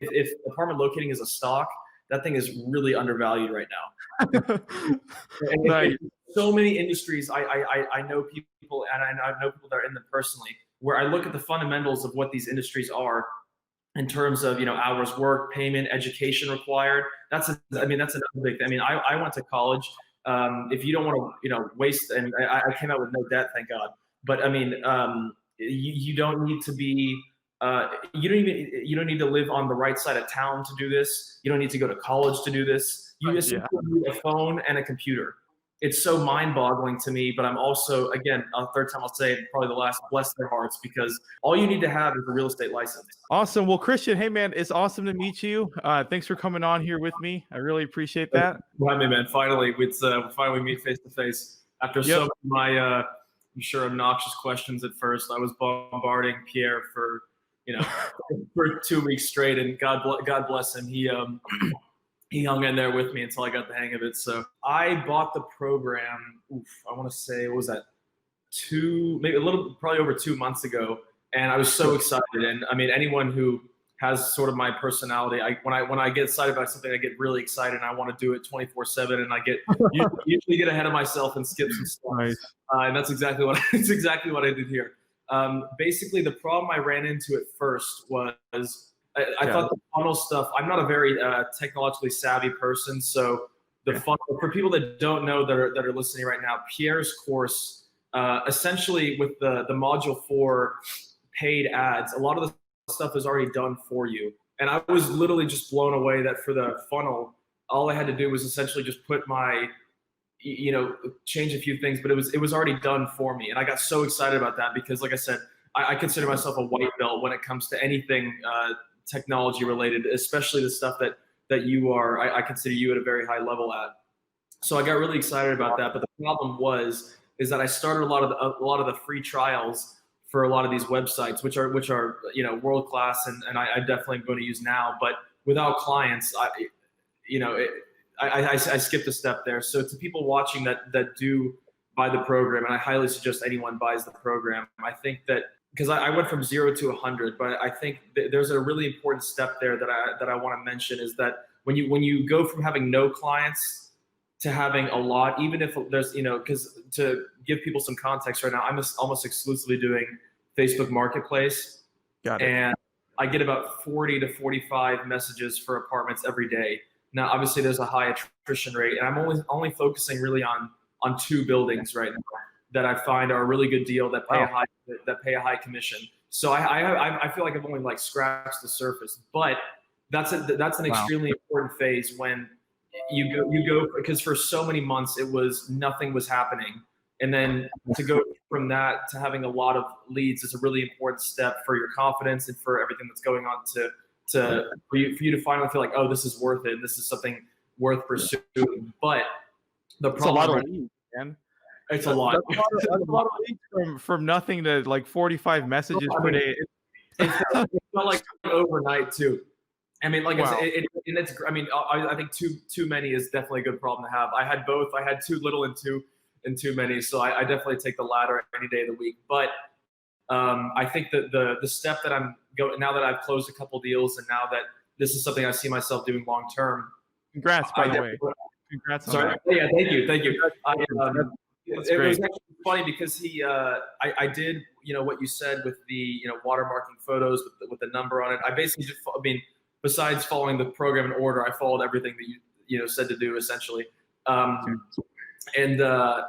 if apartment locating is a stock, that thing is really undervalued right now. And Nice. so many industries, I know people, and I know people that are in them personally, where I look at the fundamentals of what these industries are in terms of, hours work, payment, education required. That's another big thing. I mean, I went to college. If you don't want to, waste, and I came out with no debt, thank God. But I mean, you don't need to be, you don't need to live on the right side of town to do this. You don't need to go to college to do this. You essentially need a phone and a computer. It's so mind-boggling to me, but I'm also, again, a third time I'll say it, probably the last, bless their hearts, because all you need to have is a real estate license. Awesome. Well, Christian, hey man, it's awesome to meet you. Thanks for coming on here with me. I really appreciate that. Hi, man. Finally, we finally meet face to face after so many I'm sure obnoxious questions at first. I was bombarding Pierre for, for 2 weeks straight, and God bless him. He hung in there with me until I got the hang of it. So I bought the program, I want to say, what was that? Probably over 2 months ago. And I was so excited. And I mean, anyone who has sort of my personality, when I get excited about something, I get really excited and I want to do it 24/7. And I usually get ahead of myself and skip some steps. Nice. And that's exactly what I did here. Basically, the problem I ran into at first was, I thought the funnel stuff, I'm not a very technologically savvy person. So the funnel, for people that don't know that are listening right now, Pierre's course, essentially with the module 4 paid ads, a lot of the stuff is already done for you. And I was literally just blown away that for the funnel, all I had to do was essentially just put my, change a few things, but it was already done for me. And I got so excited about that because, like I said, I consider myself a white belt when it comes to anything technology related, especially the stuff that you are, I consider you at a very high level at. So I got really excited about that. But the problem is that I started a lot of the free trials for a lot of these websites, which are world class, and I definitely am going to use now. But without clients, I skipped a step there. So to people watching that do buy the program, and I highly suggest anyone buys the program, I think that, because I went from 0 to 100, but I think there's a really important step there that I want to mention, is that when you go from having no clients to having a lot, even if there's, because to give people some context right now, I'm almost exclusively doing Facebook Marketplace. Got it. And I get about 40 to 45 messages for apartments every day. Now, obviously there's a high attrition rate, and I'm only focusing really on 2 buildings right now that I find are a really good deal that pay a high commission. So I feel like I've only scratched the surface, but that's an extremely important phase when you go, because for so many months nothing was happening. And then to go from that to having a lot of leads is a really important step for your confidence and for everything that's going on for you to finally feel like, oh, this is worth it. This is something worth pursuing. But the problem, it's a lot of leads, man. It's a lot. That's a lot of leads from nothing to 45 messages per day. It's not like overnight too. I mean, I think too many is definitely a good problem to have. I had both. I had too little and too many. So I definitely take the latter any day of the week. But I think that the step that I'm going, now that I've closed a couple deals, and now that this is something I see myself doing long term. Congrats, by the way. Congrats on that. Yeah, thank you. It was actually funny because I did, what you said with the, watermarking photos with the number on it. I basically just, besides following the program in order, I followed everything that you said to do, essentially. And I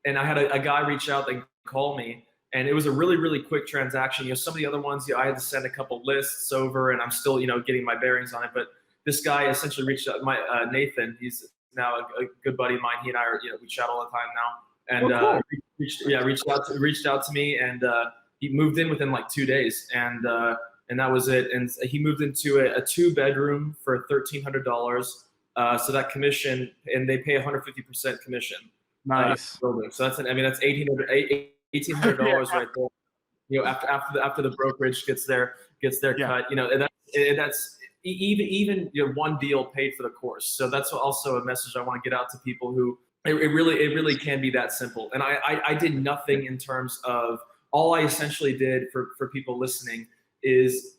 had a guy reach out and call me, and it was a really, really quick transaction. Some of the other ones, I had to send a couple lists over, and I'm still, getting my bearings on it. But this guy essentially reached out. Nathan, he's now a good buddy of mine. He and I are, we chat all the time now. And reached out to me, and he moved in within 2 days, and that was it. And he moved into a 2-bedroom for $1,300. So that commission, and they pay 150% commission. Nice. So that's $1,800 right there. After the brokerage gets their cut, and that's even one deal paid for the course. So that's also a message I want to get out to people who. It really can be that simple. And I did nothing in terms of, all I essentially did for people listening is,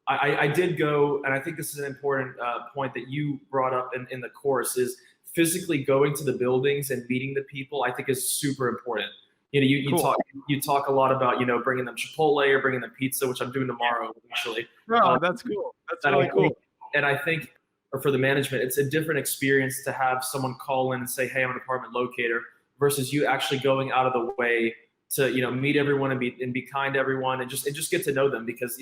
I did go, and I think this is an important point that you brought up in the course, is physically going to the buildings and meeting the people. I think is super important. You Cool. talk a lot about bringing them Chipotle or bringing them pizza, which I'm doing tomorrow actually. No, that's cool. That's And really cool. I think for the management, it's a different experience to have someone call in and say, "Hey, I'm an apartment locator," versus you actually going out of the way to meet everyone and be kind to everyone and just get to know them, because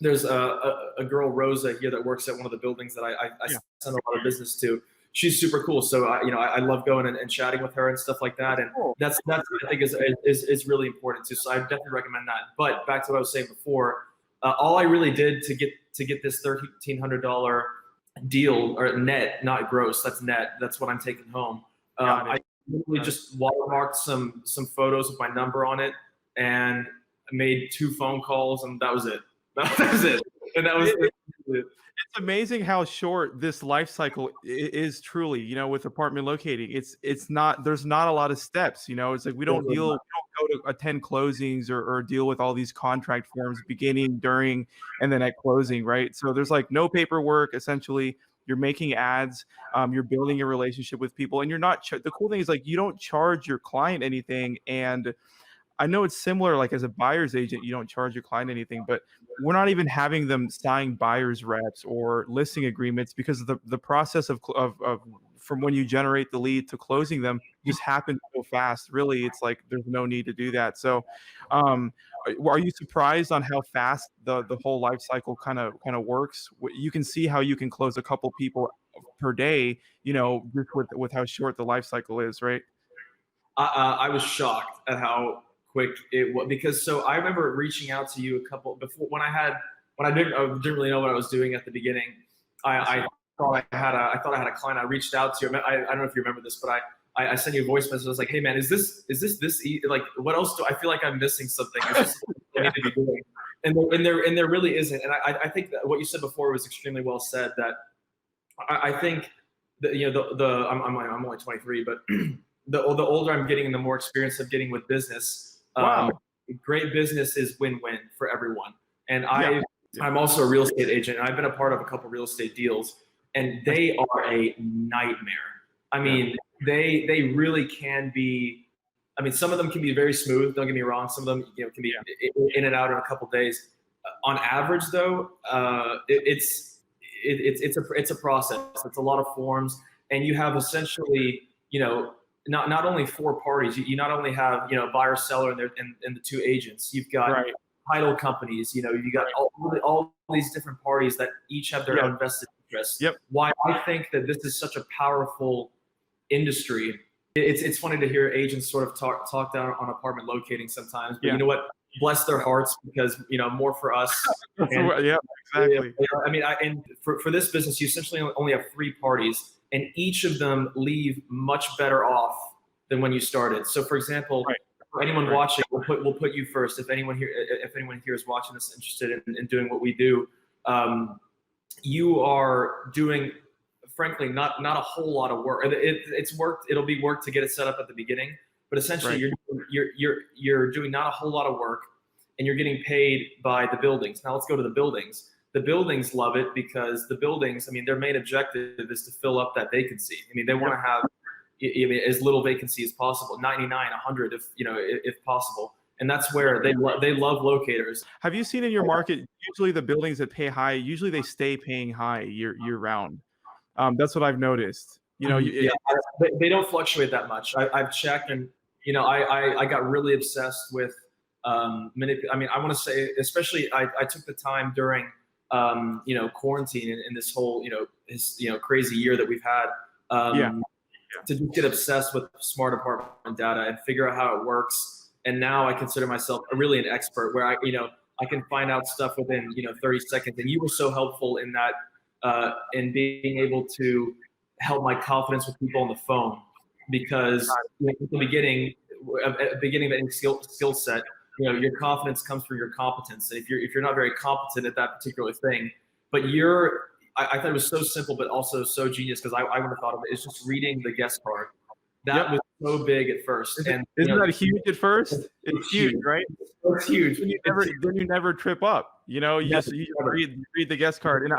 there's a girl, Rosa, here that works at one of the buildings that I send a lot of business to. She's super cool. So I love going and chatting with her and stuff like that. And that's I think is really important too. So I definitely recommend that. But back to what I was saying before, all I really did to get this $1,300 deal, or net, not gross, that's net, that's what I'm taking home. I literally just watermarked some photos with my number on it and made 2 phone calls, and that was it. That was it. And that was it. It's amazing how short this life cycle is truly, with apartment locating. It's not, there's not a lot of steps, it's like we don't go to attend closings or deal with all these contract forms beginning, during, and then at closing, right? So there's like no paperwork. Essentially, you're making ads, you're building a relationship with people, and you're not, the cool thing is, like, you don't charge your client anything. And I know it's similar, like as a buyer's agent, you don't charge your client anything, but we're not even having them sign buyer's reps or listing agreements, because the process of from when you generate the lead to closing them just happens so fast. Really, it's like there's no need to do that. So, are you surprised on how fast the whole life cycle kind of works? You can see how you can close a couple people per day, just with how short the life cycle is, right? I was shocked at how quick it was, because I remember reaching out to you a couple before, when I didn't really know what I was doing at the beginning. I thought I had a client. I reached out to. I don't know if you remember this, but I sent you a voice message. I was like, "Hey man, is this like, what else do I feel like I'm missing something? Is this something I need to be doing?" And there really isn't. And I think that what you said before was extremely well said. That I think that I'm only 23, but the older I'm getting and the more experience I'm getting with business. Wow. Great business is win-win for everyone. And I'm also a real estate agent, and I've been a part of a couple real estate deals, and they are a nightmare. I mean, they really can be. I mean, some of them can be very smooth. Don't get me wrong. Some of them, can be in and out in a couple days. On average, though, it's a process. It's a lot of forms, and you have essentially, not only 4 parties. You not only have buyer, seller, and the 2 agents. You've got title companies. You got all these different parties that each have their own vested interests. Why I think that this is such a powerful industry. It's funny to hear agents sort of talk down on apartment locating sometimes, but you know what? Bless their hearts, because more for us. Exactly. I mean, and for this business, you essentially only have 3 parties, and each of them leave much better off than when you started. So, for example, for anyone watching, we'll put you first. If anyone here is watching this, interested in doing what we do, you are doing, frankly, not a whole lot of work. It's work. It'll be work to get it set up at the beginning, but essentially you're doing not a whole lot of work, and you're getting paid by the buildings. Now let's go to the buildings. The buildings love it, because the buildings, I mean, their main objective is to fill up that vacancy. I mean, they want to have as little vacancy as possible, 99, 100, if possible. And that's where they love locators. Have you seen in your market, usually the buildings that pay high, usually they stay paying high year round? That's what I've noticed. They don't fluctuate that much. I've checked, and I got really obsessed with I mean, I want to say, especially I took the time during quarantine and this whole crazy year that we've had, to just get obsessed with smart apartment data and figure out how it works. And now I consider myself really an expert, where I can find out stuff within 30 seconds. And you were so helpful in that, in being able to help my confidence with people on the phone, because at the beginning of any skill set, your confidence comes from your competence. And if you're not very competent at that particular thing, but I thought it was so simple, but also so genius, because I would have thought of it. It's just reading the guest card. That was so big at first. And isn't that huge at first? It's huge, right? It's huge. Then you never trip up. You Never, just never. read the guest card, and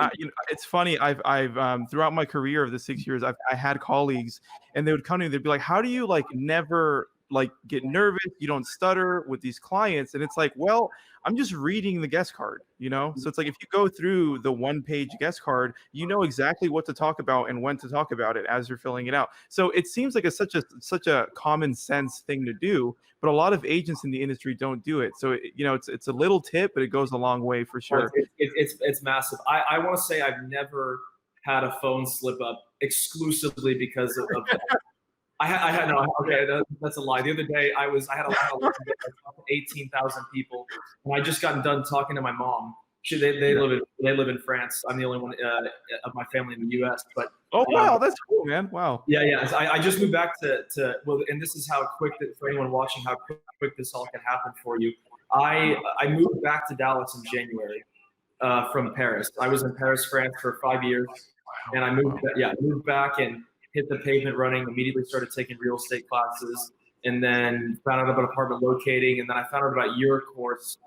it's funny. I've throughout my career of the 6 years, I had colleagues, and they would come to me. They'd be like, "How do you like never like get nervous? You don't stutter with these clients?" And it's like, well, I'm just reading the guest card, So it's like if you go through the 1-page guest card, you know exactly what to talk about and when to talk about it as you're filling it out. So it seems like such a common sense thing to do, but a lot of agents in the industry don't do it. So it's a little tip, but it goes a long way for sure. It's massive. I want to say I've never had a phone slip up exclusively because of that. I had no. Okay, that's a lie. The other day, I had a talked to 18,000 people, and I just gotten done talking to my mom. They live in France. I'm the only one of my family in the U.S. But oh wow, that's cool, man. Wow. yeah. So I just moved back to well, and this is how quick that for anyone watching, how quick this all can happen for you. I moved back to Dallas in January from Paris. I was in Paris, France for 5 years, and I moved back and hit the pavement running, immediately started taking real estate classes, and then found out about apartment locating. And then I found out about your course,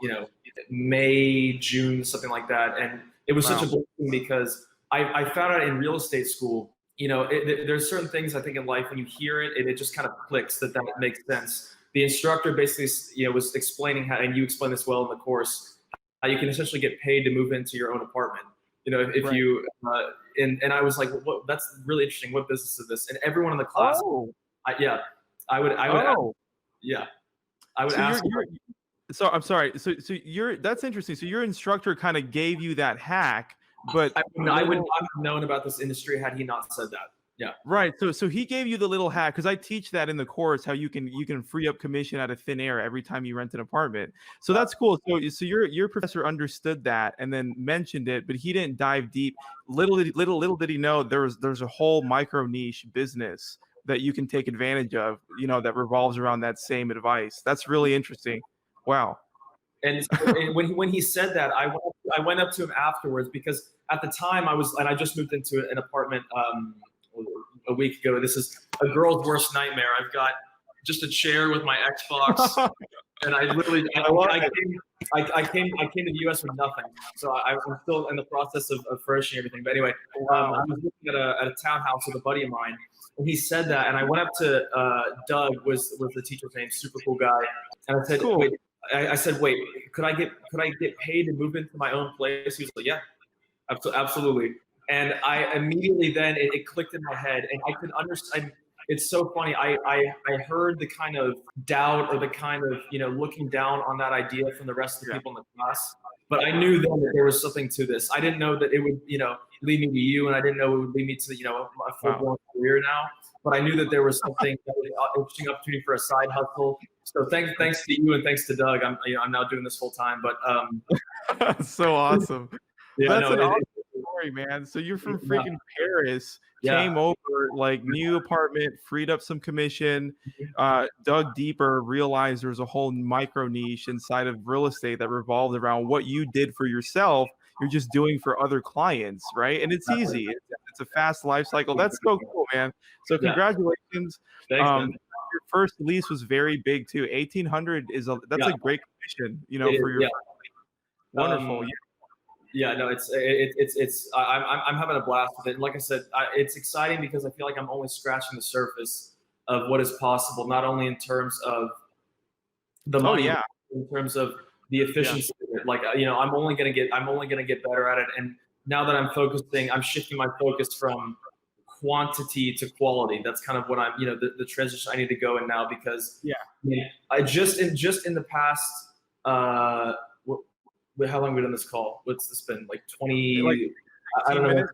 May, June, something like that. And it was such a blessing because I found out in real estate school, there's certain things I think in life when you hear it, it just kind of clicks that makes sense. The instructor basically, was explaining how, and you explained this well in the course, how you can essentially get paid to move into your own apartment. If Right. you and I was like, well, that's really interesting. What business is this? And everyone in the class, I would Oh. yeah, I would So ask. so I'm sorry. So that's interesting. So your instructor kind of gave you that hack, but I would not have known about this industry had he not said that. Yeah. right. So he gave you the little hack, because I teach that in the course, how you can free up commission out of thin air every time you rent an apartment. So that's cool. So your professor understood that and then mentioned it, but he didn't dive deep. Little did he know there's a whole micro niche business that you can take advantage of, that revolves around that same advice. That's really interesting. Wow. And when he said that, I went up to him afterwards because at the time I just moved into an apartment a week ago. This is a girl's worst nightmare. I've got just a chair with my Xbox, and I literally I came to the U.S. with nothing, so I'm still in the process of furnishing everything. But anyway, I was looking at a townhouse with a buddy of mine, and he said that, and I went up to Doug was the teacher's name, super cool guy, and I said, Cool. wait. I said, wait, could I get paid to move into my own place? He was like, yeah, absolutely. And I immediately then it clicked in my head, and I could understand. It's so funny. I heard the kind of doubt or the kind of looking down on that idea from the rest of the people in the class, but I knew then that there was something to this. I didn't know that it would lead me to you, and I didn't know it would lead me to a full-blown career now. But I knew that there was something that was an interesting opportunity for a side hustle. So thanks to you and thanks to Doug, I'm now doing this full time. But That's so awesome. yeah, That's an awesome story, man. So you're from freaking Paris, came over, like new apartment, freed up some commission, dug deeper, realized there's a whole micro niche inside of real estate that revolved around what you did for yourself. You're just doing for other clients, right? And it's easy. It's a fast life cycle. That's so cool, man. So congratulations. Thanks, man. Your first lease was very big too. 1,800 that's a great commission, for your wonderful. Yeah, no, I'm having a blast with it. And like I said, it's exciting because I feel like I'm only scratching the surface of what is possible, not only in terms of the money, in terms of the efficiency. Like, I'm only gonna get better at it. And now that I'm shifting my focus from quantity to quality. That's kind of what I'm, the transition I need to go in now because I just in the past, how long have we done this call? What's this been? Like 20? I don't know.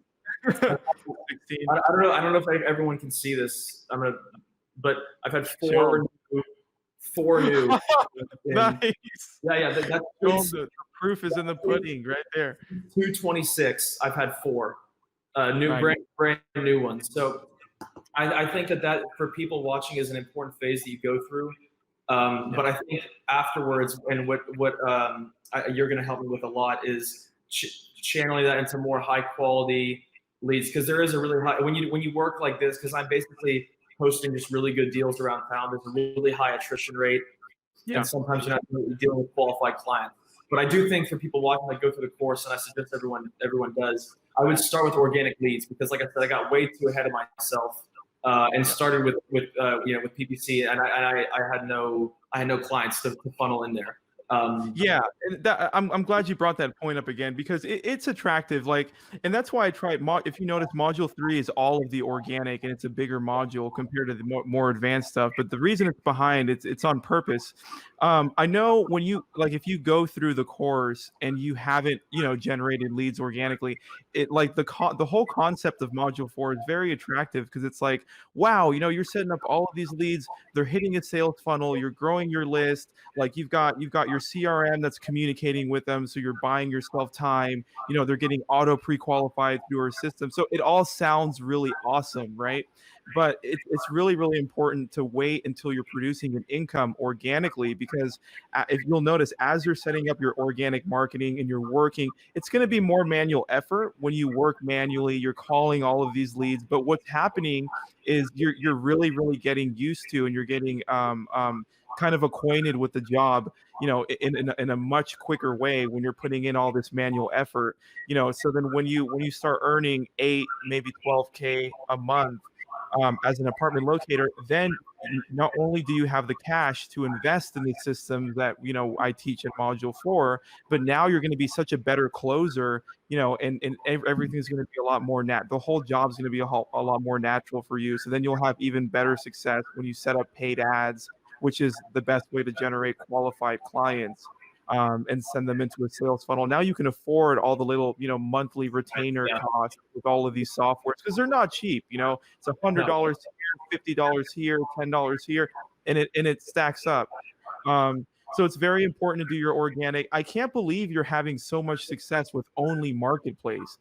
16. I don't know if everyone can see this. But I've had four new. Nice. Yeah. That's the proof is in the pudding right there. 226. I've had 4. Brand new ones. So I think that for people watching is an important phase that you go through. But I think afterwards, and what you're going to help me with a lot is channeling that into more high quality leads, because there is a really high when you work like this, because I'm basically posting just really good deals around town. There's a really high attrition rate, and sometimes you're not dealing with qualified clients. But I do think for people watching that go through the course, and I suggest everyone does, I would start with organic leads because, like I said, I got way too ahead of myself and started with PPC, and I had no clients to funnel in there. Yeah, and I'm glad you brought that point up again because it's attractive. Like, and that's why I tried. If you notice, module 3 is all of the organic, and it's a bigger module compared to the more advanced stuff. But the reason it's behind, it's on purpose. I know when you if you go through the course and you haven't generated leads organically, it like the whole concept of module 4 is very attractive because it's like, wow, you're setting up all of these leads, they're hitting a sales funnel, you're growing your list, like you've got your CRM that's communicating with them, so you're buying yourself time. They're getting auto pre-qualified through our system, so it all sounds really awesome, right? But it's really, really important to wait until you're producing an income organically, because if you'll notice, as you're setting up your organic marketing and you're working, it's going to be more manual effort. When you work manually, you're calling all of these leads, but what's happening is you're really, really getting used to, and you're getting kind of acquainted with the job, in a much quicker way when you're putting in all this manual effort. So then when you start earning 8, maybe 12K a month as an apartment locator, then not only do you have the cash to invest in the systems that I teach in module 4, but now you're going to be such a better closer, and everything's going to be a lot more the whole job's going to be a lot more natural for you. So then you'll have even better success when you set up paid ads, which is the best way to generate qualified clients. And send them into a sales funnel. Now you can afford all the little, monthly retainer costs with all of these softwares, because they're not cheap. It's $100 here, $50 here, $10 here, and it stacks up. So it's very important to do your organic. I can't believe you're having so much success with only marketplace.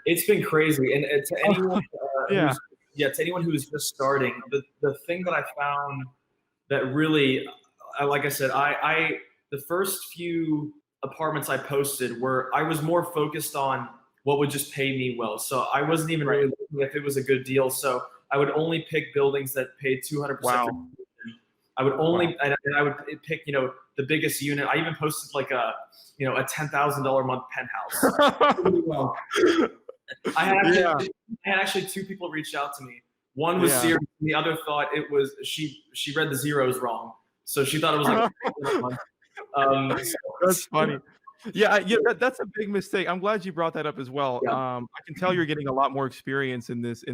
It's been crazy, and to anyone, to anyone who's just starting, the thing that I found that really, like I said, the first few apartments I posted I was more focused on what would just pay me well. So I wasn't even really looking if it was a good deal. So I would only pick buildings that paid 200%. Wow. I would only, and I would pick, the biggest unit. I even posted like a $10,000 a month penthouse. I had actually 2 people reached out to me. One was serious, and the other thought it was, she read the zeros wrong. So she thought it was like, that's funny. That's a big mistake. I'm glad you brought that up as well. I can tell you're getting a lot more experience in this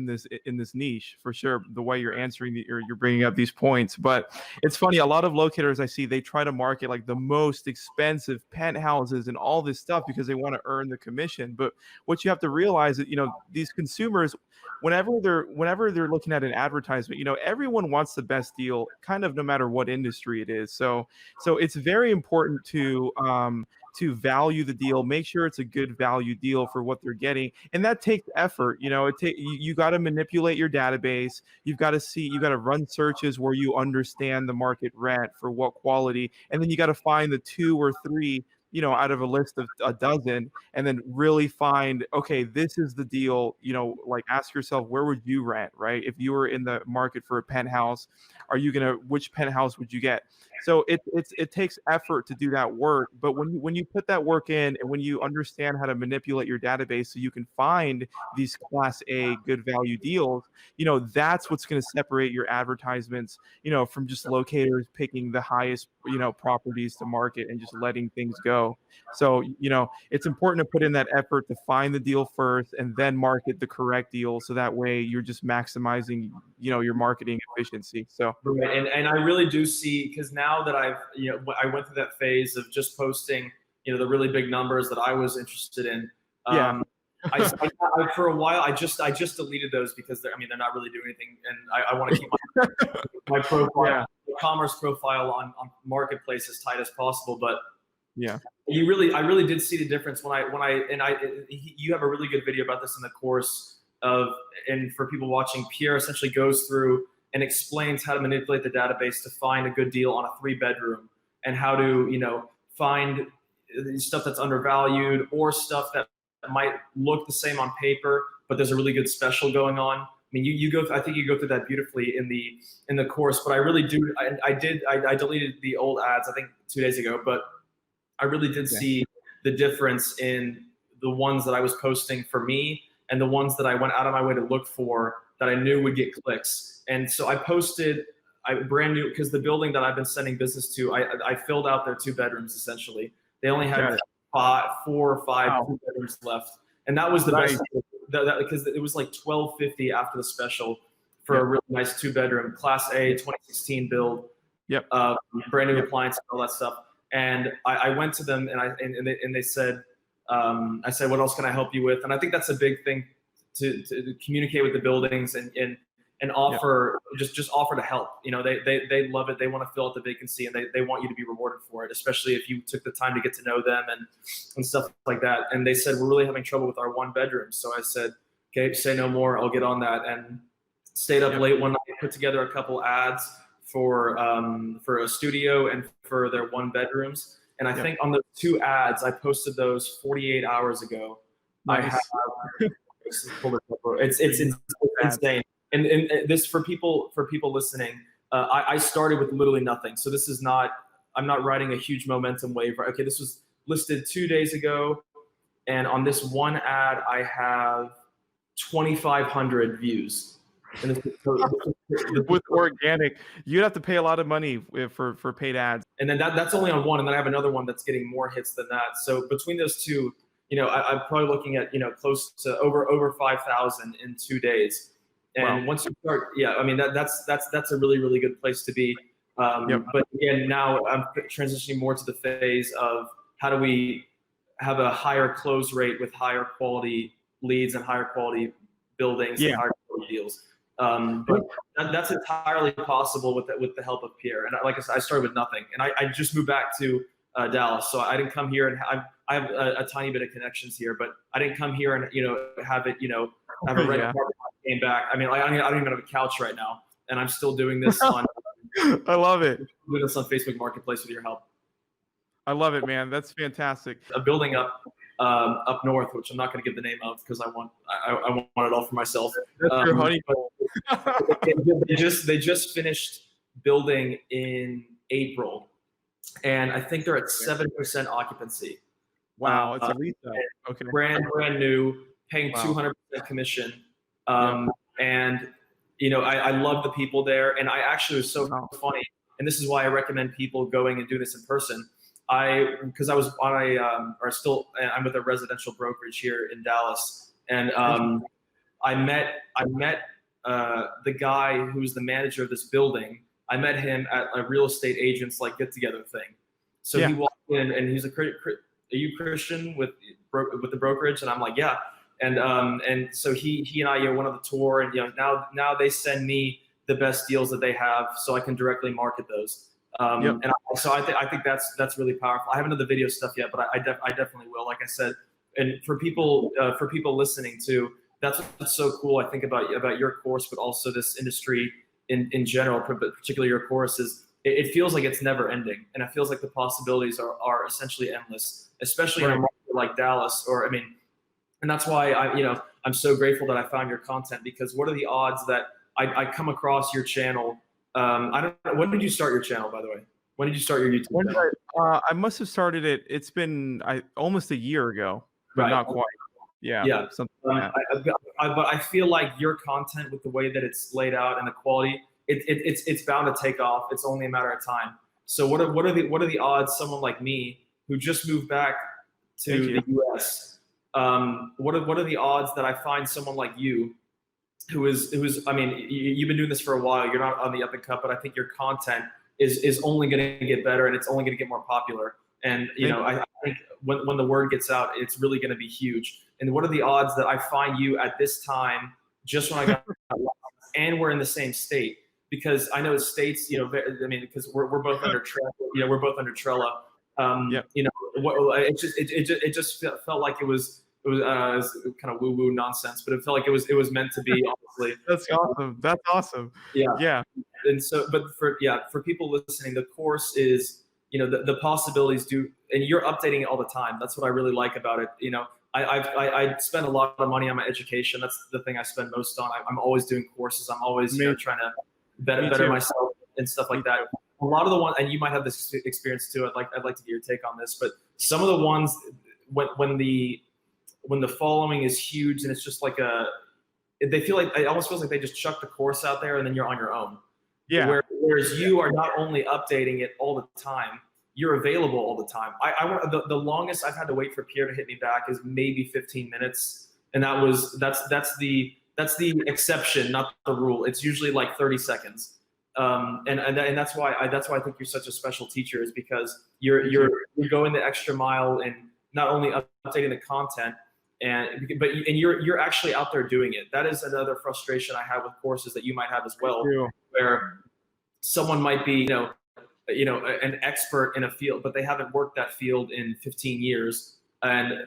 niche for sure. The way you're answering you're bringing up these points, but it's funny. A lot of locators I see, they try to market like the most expensive penthouses and all this stuff because they want to earn the commission. But what you have to realize is, these consumers, whenever they're looking at an advertisement, everyone wants the best deal, kind of no matter what industry it is. So it's very important to value the deal, make sure it's a good value deal for what they're getting, and that takes effort. You got to manipulate your database. You got to run searches where you understand the market rent for what quality, and then you got to find the 2 or 3 out of a list of a dozen, and then really find, okay, this is the deal. Like, ask yourself, where would you rent, right? If you were in the market for a penthouse, which penthouse would you get? So it takes effort to do that work, but when you put that work in, and when you understand how to manipulate your database so you can find these class A good value deals, that's what's going to separate your advertisements, from just locators picking the highest, properties to market and just letting things go. So, it's important to put in that effort to find the deal first and then market the correct deal. So that way you're just maximizing, your marketing efficiency. So, and I really do see, because now that I went through that phase of just posting, the really big numbers that I was interested in. For a while, I just deleted those because they're not really doing anything, and I want to keep my profile, the commerce profile on marketplace as tight as possible. But I really did see the difference when you have a really good video about this in the course and for people watching, Pierre essentially goes through and explains how to manipulate the database to find a good deal on a 3-bedroom, and how to find stuff that's undervalued or stuff that might look the same on paper, but there's a really good special going on. I mean, I think you go through that beautifully in the course. But I really do. I deleted the old ads, I think 2 days ago, but I really did see the difference in the ones that I was posting for me and the ones that I went out of my way to look for that I knew would get clicks. And so I posted, brand new, because the building that I've been sending business to, I filled out their 2 bedrooms essentially. They only had 4 or 5 2 bedrooms left. And that was the best, because it was like $12.50 after the special for a really nice 2 bedroom, Class A, 2016 build, brand new appliance and all that stuff. And I went to them and they said, I said, what else can I help you with? And I think that's a big thing to communicate with the buildings and offer, just offer to help. You know, they love it. They want to fill out the vacancy, and they want you to be rewarded for it, especially if you took the time to get to know them and stuff like that. And they said, we're really having trouble with our 1 bedroom. So I said, okay, say no more. I'll get on that. And stayed up late one night, put together a couple ads for a studio and for their 1 bedrooms. And I think on the 2 ads, I posted those 48 hours ago. Nice. It's insane. And this, for people listening, I started with literally nothing. So this is not, I'm not riding a huge momentum wave. Okay, this was listed 2 days ago, and on this 1 ad, I have 2,500 views. And with organic, you'd have to pay a lot of money for paid ads. And then that's only on 1, and then I have another one that's getting more hits than that. So between those 2, you know, I'm probably looking at, you know, close to over 5,000 in 2 days. And once you start, I mean, that's a really, really good place to be. But again, now I'm transitioning more to the phase of how do we have a higher close rate with higher quality leads and higher quality buildings and higher quality deals. But that's entirely possible with the help of Pierre. And like I said, I started with nothing, and I just moved back to Dallas, so I didn't come here, and I have a tiny bit of connections here, but I didn't come here and, you know, have it, you know, have a red carpet when I came back. I mean, I don't even have a couch right now, and I'm still doing this on. I love it. Doing this on Facebook Marketplace with your help. I love it, man. That's fantastic. A building up north, which I'm not going to give the name of because I want it all for myself. That's your honeypot. They just finished building in April, and I think they're at 7% occupancy. Wow, it's a resale. Okay. Brand new, paying 200% commission, and you know, I love the people there, and I actually was so funny, and this is why I recommend people going and do this in person. Because I was on I'm with a residential brokerage here in Dallas, and I met the guy who's the manager of this building. I met him at a real estate agent's like get together thing. So he walked in, and he's are you Christian with the brokerage? And I'm like, yeah. And so he and I went on the tour, and you know, now they send me the best deals that they have, so I can directly market those. And so I think that's really powerful. I haven't done the video stuff yet, but I definitely will. Like I said, and for people listening too, that's what's so cool. I think about your course, but also this industry in general, but particularly your course, is it feels like it's never ending, and it feels like the possibilities are essentially endless, especially in a market like Dallas. And that's why I'm so grateful that I found your content, because what are the odds that I come across your channel? I don't know. When did you start your channel, by the way? When did you start your YouTube channel? I must have started it. It's been almost a year ago, but not quite. Yeah. Something like that. But I feel like your content, with the way that it's laid out and the quality, it's bound to take off. It's only a matter of time. So what are the odds someone like me, who just moved back to the US, what are the odds that I find someone like you, who is I mean, you've been doing this for a while. You're not on the up and cut, but I think your content is only going to get better, and it's only going to get more popular. And I think when the word gets out, it's really going to be huge. And what are the odds that I find you at this time, just when I got and we're in the same state? Because I know states, because we're both under Trello, we're both under Trello. It just felt like it was kind of woo-woo nonsense, but it felt like it was meant to be, honestly. That's awesome. That's awesome. Yeah. And so, but for people listening, the course is, the possibilities and you're updating it all the time. That's what I really like about it. I spend a lot of money on my education. That's the thing I spend most on. I'm always doing courses. I'm always trying to better myself and stuff like that. a lot of the ones, and you might have this experience too. I'd like to get your take on this, but some of the ones when the following is huge and it's just like they feel like it almost feels like they just chuck the course out there and then you're on your own. Yeah. Whereas you are not only updating it all the time, you're available all the time. The longest I've had to wait for Pierre to hit me back is maybe 15 minutes, and that's the exception, not the rule. It's usually like 30 seconds. And that's why I think you're such a special teacher, is because you're going the extra mile in not only updating the content, but you're actually out there doing it. That is another frustration I have with courses that you might have as well, where someone might be an expert in a field, but they haven't worked that field in 15 years. And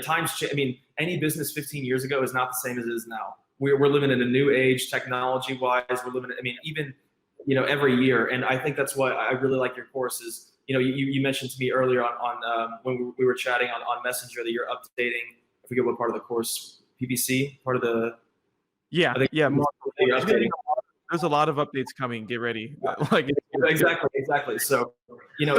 times change. I mean, any business 15 years ago is not the same as it is now. We're living in a new age, technology-wise. We're living. I mean, even every year. And I think that's why I really like your courses. You mentioned to me earlier on when we were chatting on Messenger that you're updating. I forget what part of the course, PPC, part of the. Yeah, I think yeah. There's a lot of updates coming. Get ready. Exactly. So, yeah. I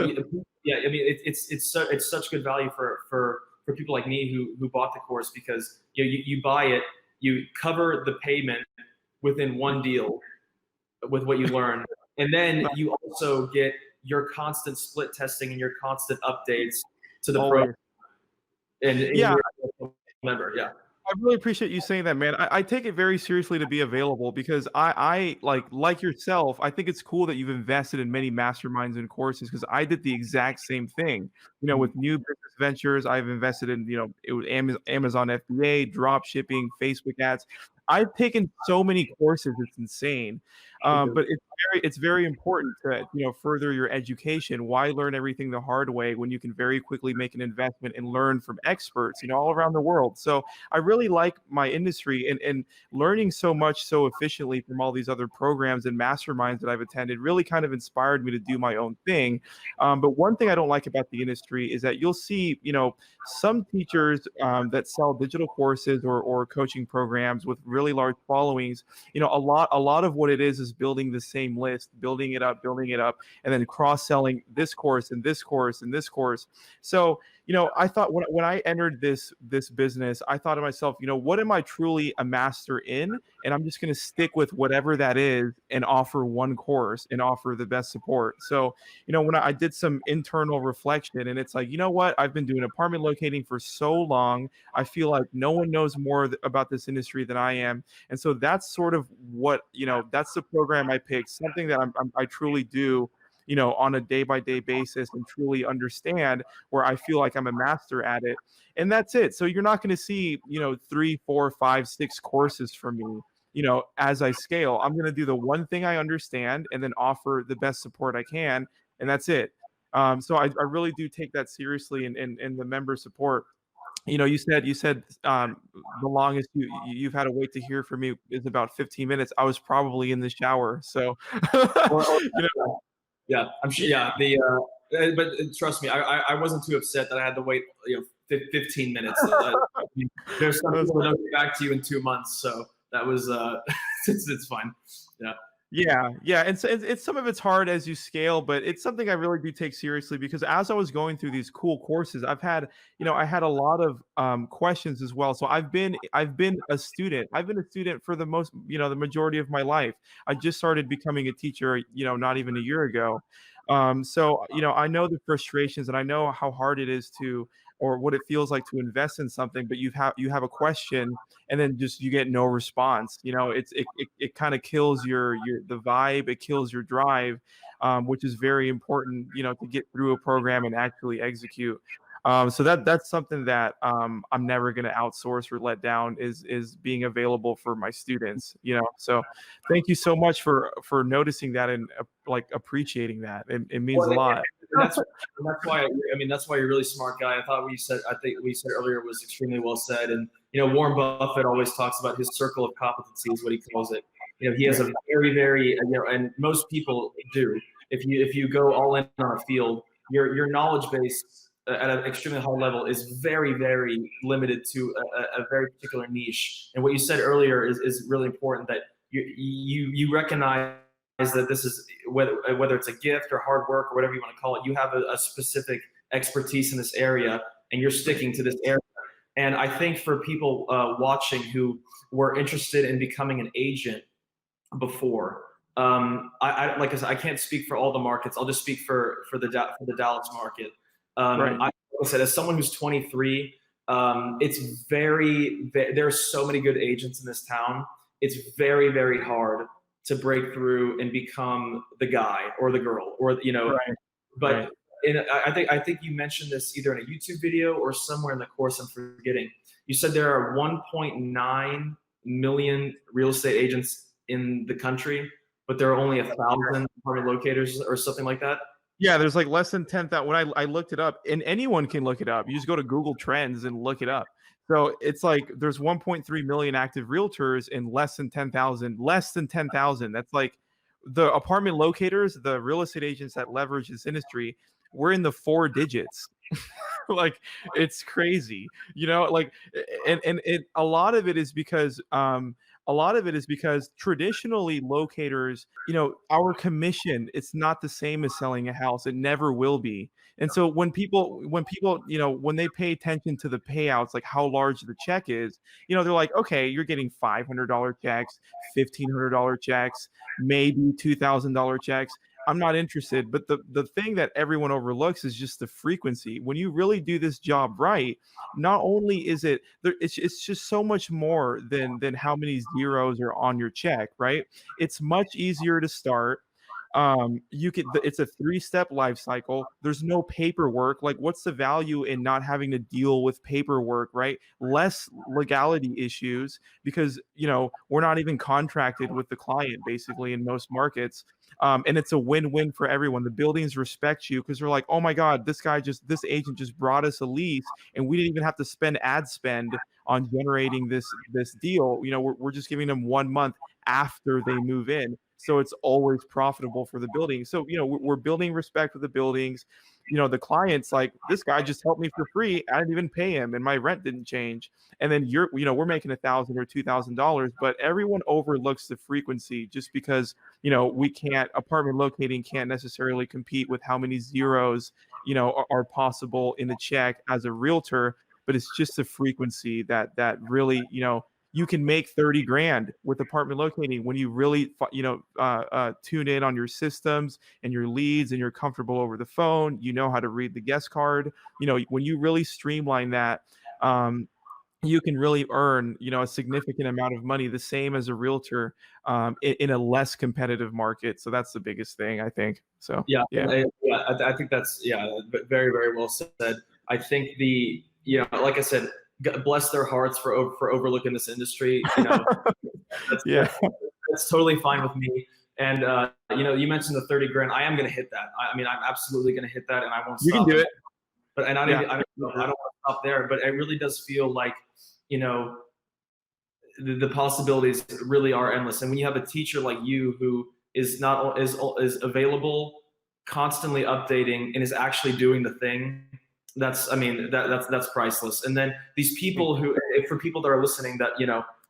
mean, it's such good value for people like me who bought the course, because you buy it, you cover the payment within one deal with what you learn, and then you also get your constant split testing and your constant updates to the program. And yeah. Member, yeah. I really appreciate you saying that, man. I take it very seriously to be available, because I like yourself, I think it's cool that you've invested in many masterminds and courses, because I did the exact same thing. With new business ventures, I've invested in, it was Amazon FBA, drop shipping, Facebook ads. I've taken so many courses, it's insane. But it's very important to further your education. Why learn everything the hard way when you can very quickly make an investment and learn from experts all around the world? So I really like my industry, and learning so much so efficiently from all these other programs and masterminds that I've attended really kind of inspired me to do my own thing. But one thing I don't like about the industry is that you'll see some teachers that sell digital courses or coaching programs with really large followings. A lot of what it is building the same list, building it up, and then cross-selling this course and this course and this course. So I thought when I entered this business, I thought to myself, what am I truly a master in? And I'm just going to stick with whatever that is and offer one course and offer the best support. So, when I did some internal reflection, and it's like, what? I've been doing apartment locating for so long. I feel like no one knows more about this industry than I am. And so that's sort of what, that's the program I picked, something that I truly do on a day-by-day basis and truly understand, where I feel like I'm a master at it. And that's it. So you're not going to see, 3, 4, 5, 6 courses from me, as I scale. I'm going to do the one thing I understand and then offer the best support I can. And that's it. So I really do take that seriously in the member support. You said the longest you've had to wait to hear from me is about 15 minutes. I was probably in the shower. So, Yeah, I'm sure. Yeah, but trust me, I wasn't too upset that I had to wait 15 minutes. There's some people that don't get back to you in 2 months, so that was it's fine. Yeah, and so it's some of it's hard as you scale, but it's something I really do take seriously, because as I was going through these cool courses, I had a lot of questions as well. So I've been a student. I've been a student for the the majority of my life. I just started becoming a teacher, not even a year ago. So I know the frustrations, and I know how hard it is or what it feels like to invest in something, but you have a question, and then just you get no response. It kind of kills the vibe. It kills your drive, which is very important, to get through a program and actually execute. So that's something that I'm never going to outsource or let down, is being available for my students. So thank you so much for noticing that and appreciating that. It means a lot. And that's why that's why you're a really smart guy. I think we said earlier was extremely well said. And Warren Buffett always talks about his circle of competency, is what he calls it. He has a very, very and most people do. If you go all in on a field, your knowledge base at an extremely high level is very, very limited to a very particular niche. And what you said earlier is really important, that you recognize that this is whether it's a gift or hard work or whatever you want to call it, you have a specific expertise in this area and you're sticking to this area. And I think for people watching who were interested in becoming an agent before, like I said, I can't speak for all the markets. I'll just speak for the Dallas market. Right. Like I said, as someone who's 23, it's there are so many good agents in this town. It's very, very hard to break through and become the guy or the girl, or Right. but Right. I think you mentioned this either in a YouTube video or somewhere in the course. I'm forgetting. You said there are 1.9 million real estate agents in the country, but there are only 1,000 apartment locators or something like that. Yeah, there's like less than 10,000. When I looked it up, and anyone can look it up. You just go to Google Trends and look it up. So it's like there's 1.3 million active realtors and less than 10,000. Less than 10,000. That's like the apartment locators, the real estate agents that leverage this industry. We're in the 4 digits. Like it's crazy, like, and a lot of it is because traditionally locators, our commission, it's not the same as selling a house. It never will be. And so when people, when they pay attention to the payouts, like how large the check is, they're like, okay, you're getting $500 checks, $1,500 checks, maybe $2,000 checks. I'm not interested. But the thing that everyone overlooks is just the frequency. When you really do this job right, not only is it there, it's just so much more than how many zeros are on your check, right? It's much easier to start. It's a 3-step life cycle. There's no paperwork. Like, what's the value in not having to deal with paperwork, right? Less legality issues because, we're not even contracted with the client basically in most markets. And it's a win-win for everyone. The buildings respect you because they're like, oh my God, this agent just brought us a lease and we didn't even have to spend ad spend on generating this deal. We're just giving them 1 month after they move in. So it's always profitable for the building. So, we're building respect for the buildings. The client's like, this guy just helped me for free. I didn't even pay him and my rent didn't change. And then we're making $1,000 or $2,000, but everyone overlooks the frequency just because, apartment locating can't necessarily compete with how many zeros, are possible in a check as a realtor, but it's just the frequency that really, you can make 30 grand with apartment locating when you really, tune in on your systems and your leads and you're comfortable over the phone. You know how to read the guest card. When you really streamline that, you can really earn, a significant amount of money, the same as a realtor, in a less competitive market. So that's the biggest thing, I think. So Yeah, yeah. I think that's very, very well said. I think like I said, bless their hearts for overlooking this industry. That's, Yeah. that's totally fine with me. And you mentioned the 30 grand. I am going to hit that. I mean, I'm absolutely going to hit that, and I won't You stop. can do it. But and I Yeah. don't want to stop there. But it really does feel like the possibilities really are endless. And when you have a teacher like you who is not is available, constantly updating, and is actually doing the thing, that's that's priceless. And then these people who, for people that are listening, that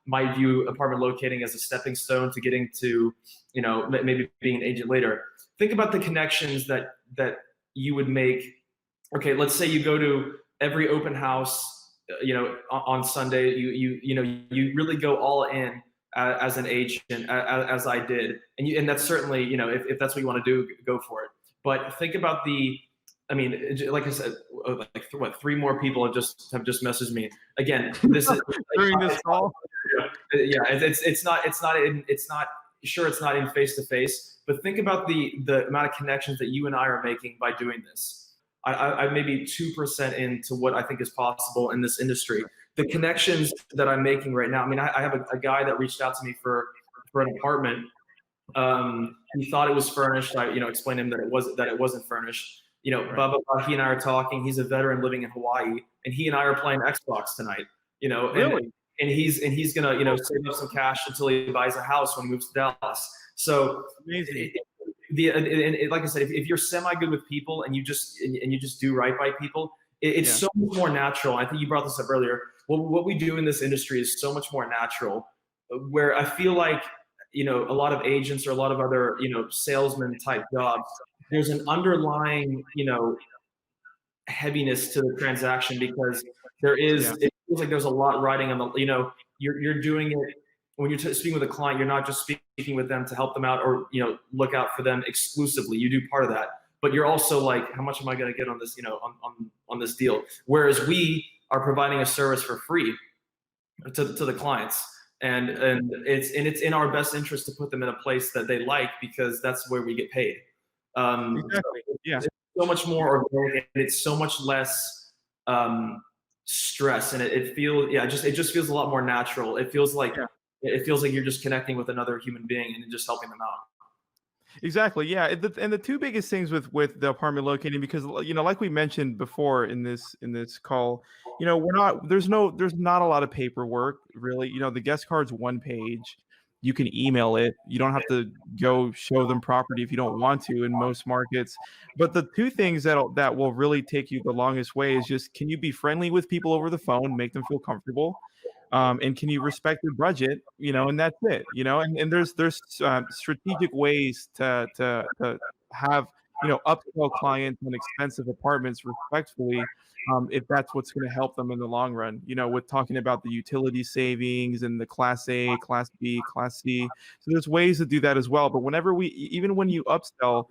might view apartment locating as a stepping stone to getting to maybe being an agent later. Think about the connections that you would make. Okay, let's say you go to every open house on Sunday. You really go all in as an agent, as I did, and that's certainly, if that's what you want to do, go for it. But think about like I said, like 3 more people have just messaged me again. This is during this call. Yeah, it's not sure, it's not in face to face, but think about the amount of connections that you and I are making by doing this. I maybe 2% into what I think is possible in this industry. The connections that I'm making right now. I mean, I have a guy that reached out to me for an apartment. He thought it was furnished. I explained to him that it wasn't furnished. Right. Blah blah blah. He and I are talking. He's a veteran living in Hawaii, and he and I are playing Xbox tonight. Really? And he's gonna save up some cash until he buys a house when he moves to Dallas. So Amazing. Like I said, if you're semi good with people and you just do right by people, it's so much more natural. I think you brought this up earlier. What we do in this industry is so much more natural, where I feel like a lot of agents or a lot of other, salesman type jobs, there's an underlying, heaviness to the transaction because Yeah. it feels like there's a lot riding on the, you're doing it when you're speaking with a client, you're not just speaking with them to help them out or, look out for them exclusively. You do part of that, but you're also like, how much am I going to get on this, on this deal? Whereas we are providing a service for free to the clients. And it's in our best interest to put them in a place that they like because that's where we get paid. Exactly. Yeah. It's so much more organic and it's so much less stress and it feels it just feels a lot more natural. Yeah. It feels like you're just connecting with another human being and just helping them out. Exactly. Yeah. And the two biggest things with the apartment locating, because like we mentioned before in this call, there's not a lot of paperwork really. The guest card's one page. You can email it. You don't have to go show them property if you don't want to in most markets. But the two things that will really take you the longest way is just, can you be friendly with people over the phone, make them feel comfortable? And can you respect their budget, and that's it, and there's strategic ways to have, upsell clients on expensive apartments respectfully, if that's what's going to help them in the long run, with talking about the utility savings and the class A, class B, class C. So there's ways to do that as well. But even when you upsell,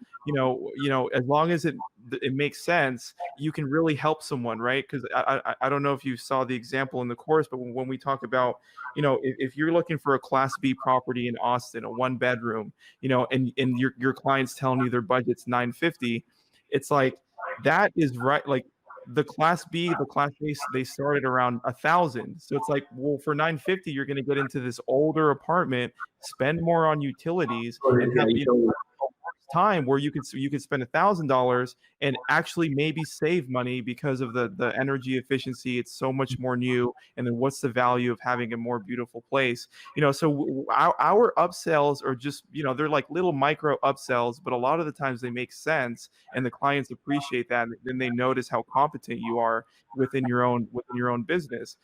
as long as it makes sense, you can really help someone, right? Because I don't know if you saw the example in the course, but when we talk about, if you're looking for a class B property in Austin, a one bedroom, and your client's telling you their budget's 950, it's like, that is right. Like, the class B, the class A, they started around 1,000. So it's like, well, for 950, you're going to get into this older apartment, spend more on utilities, and Yeah, have time where you could spend $1,000 and actually maybe save money because of the energy efficiency. It's so much more new. And then what's the value of having a more beautiful place? So our upsells are just, they're like little micro upsells, but a lot of the times they make sense and the clients appreciate that. And then they notice how competent you are within your own business.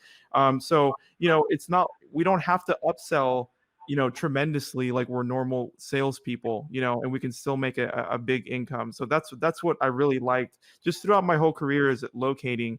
So it's not, we don't have to upsell tremendously like we're normal salespeople, and we can still make a big income. So that's what I really liked just throughout my whole career is at locating.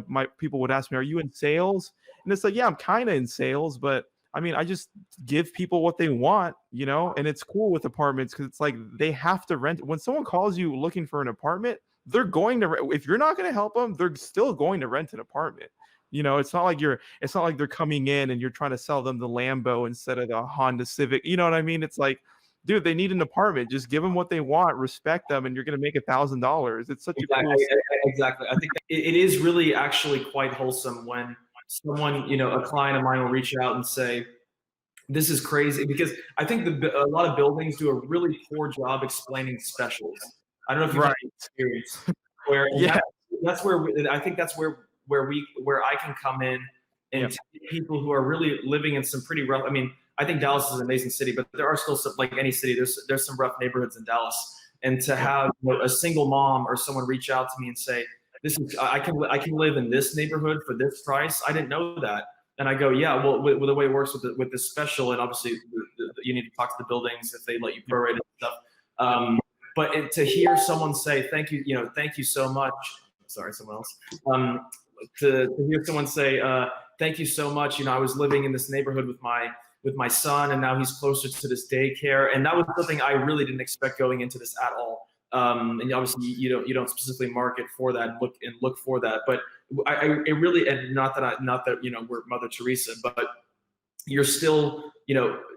My people would ask me, "Are you in sales?" And it's like, yeah, I'm kind of in sales, but I mean, I just give people what they want, and it's cool with apartments because it's like they have to rent. When someone calls you looking for an apartment, they're going to, if you're not going to help them, they're still going to rent an apartment. It's not like they're coming in and you're trying to sell them the Lambo instead of the Honda Civic. You know what I mean? It's like, dude, they need an apartment. Just give them what they want, respect them, and you're going to make $1,000. It's such a cool. Exactly. I think it is really actually quite wholesome when someone, a client of mine will reach out and say, this is crazy, because I think a lot of buildings do a really poor job explaining specials. I don't know if you've had Right. experience where Yeah. that's where I think that's where I can come in and Yep. take people who are really living in some pretty rough. I mean, I think Dallas is an amazing city, but there are still some, like any city, there's some rough neighborhoods in Dallas. And to have a single mom or someone reach out to me and say, I can live in this neighborhood for this price. I didn't know that. And I go, yeah, well, with the way it works with this special, and obviously you need to talk to the buildings if they let you prorate and stuff. But to hear someone say, thank you so much. Sorry, someone else. To hear someone say, thank you so much. I was living in this neighborhood with my son, and now he's closer to this daycare. And that was something I really didn't expect going into this at all. And obviously you don't specifically market for that and look for that. But it really, and not that we're Mother Teresa, but you're still,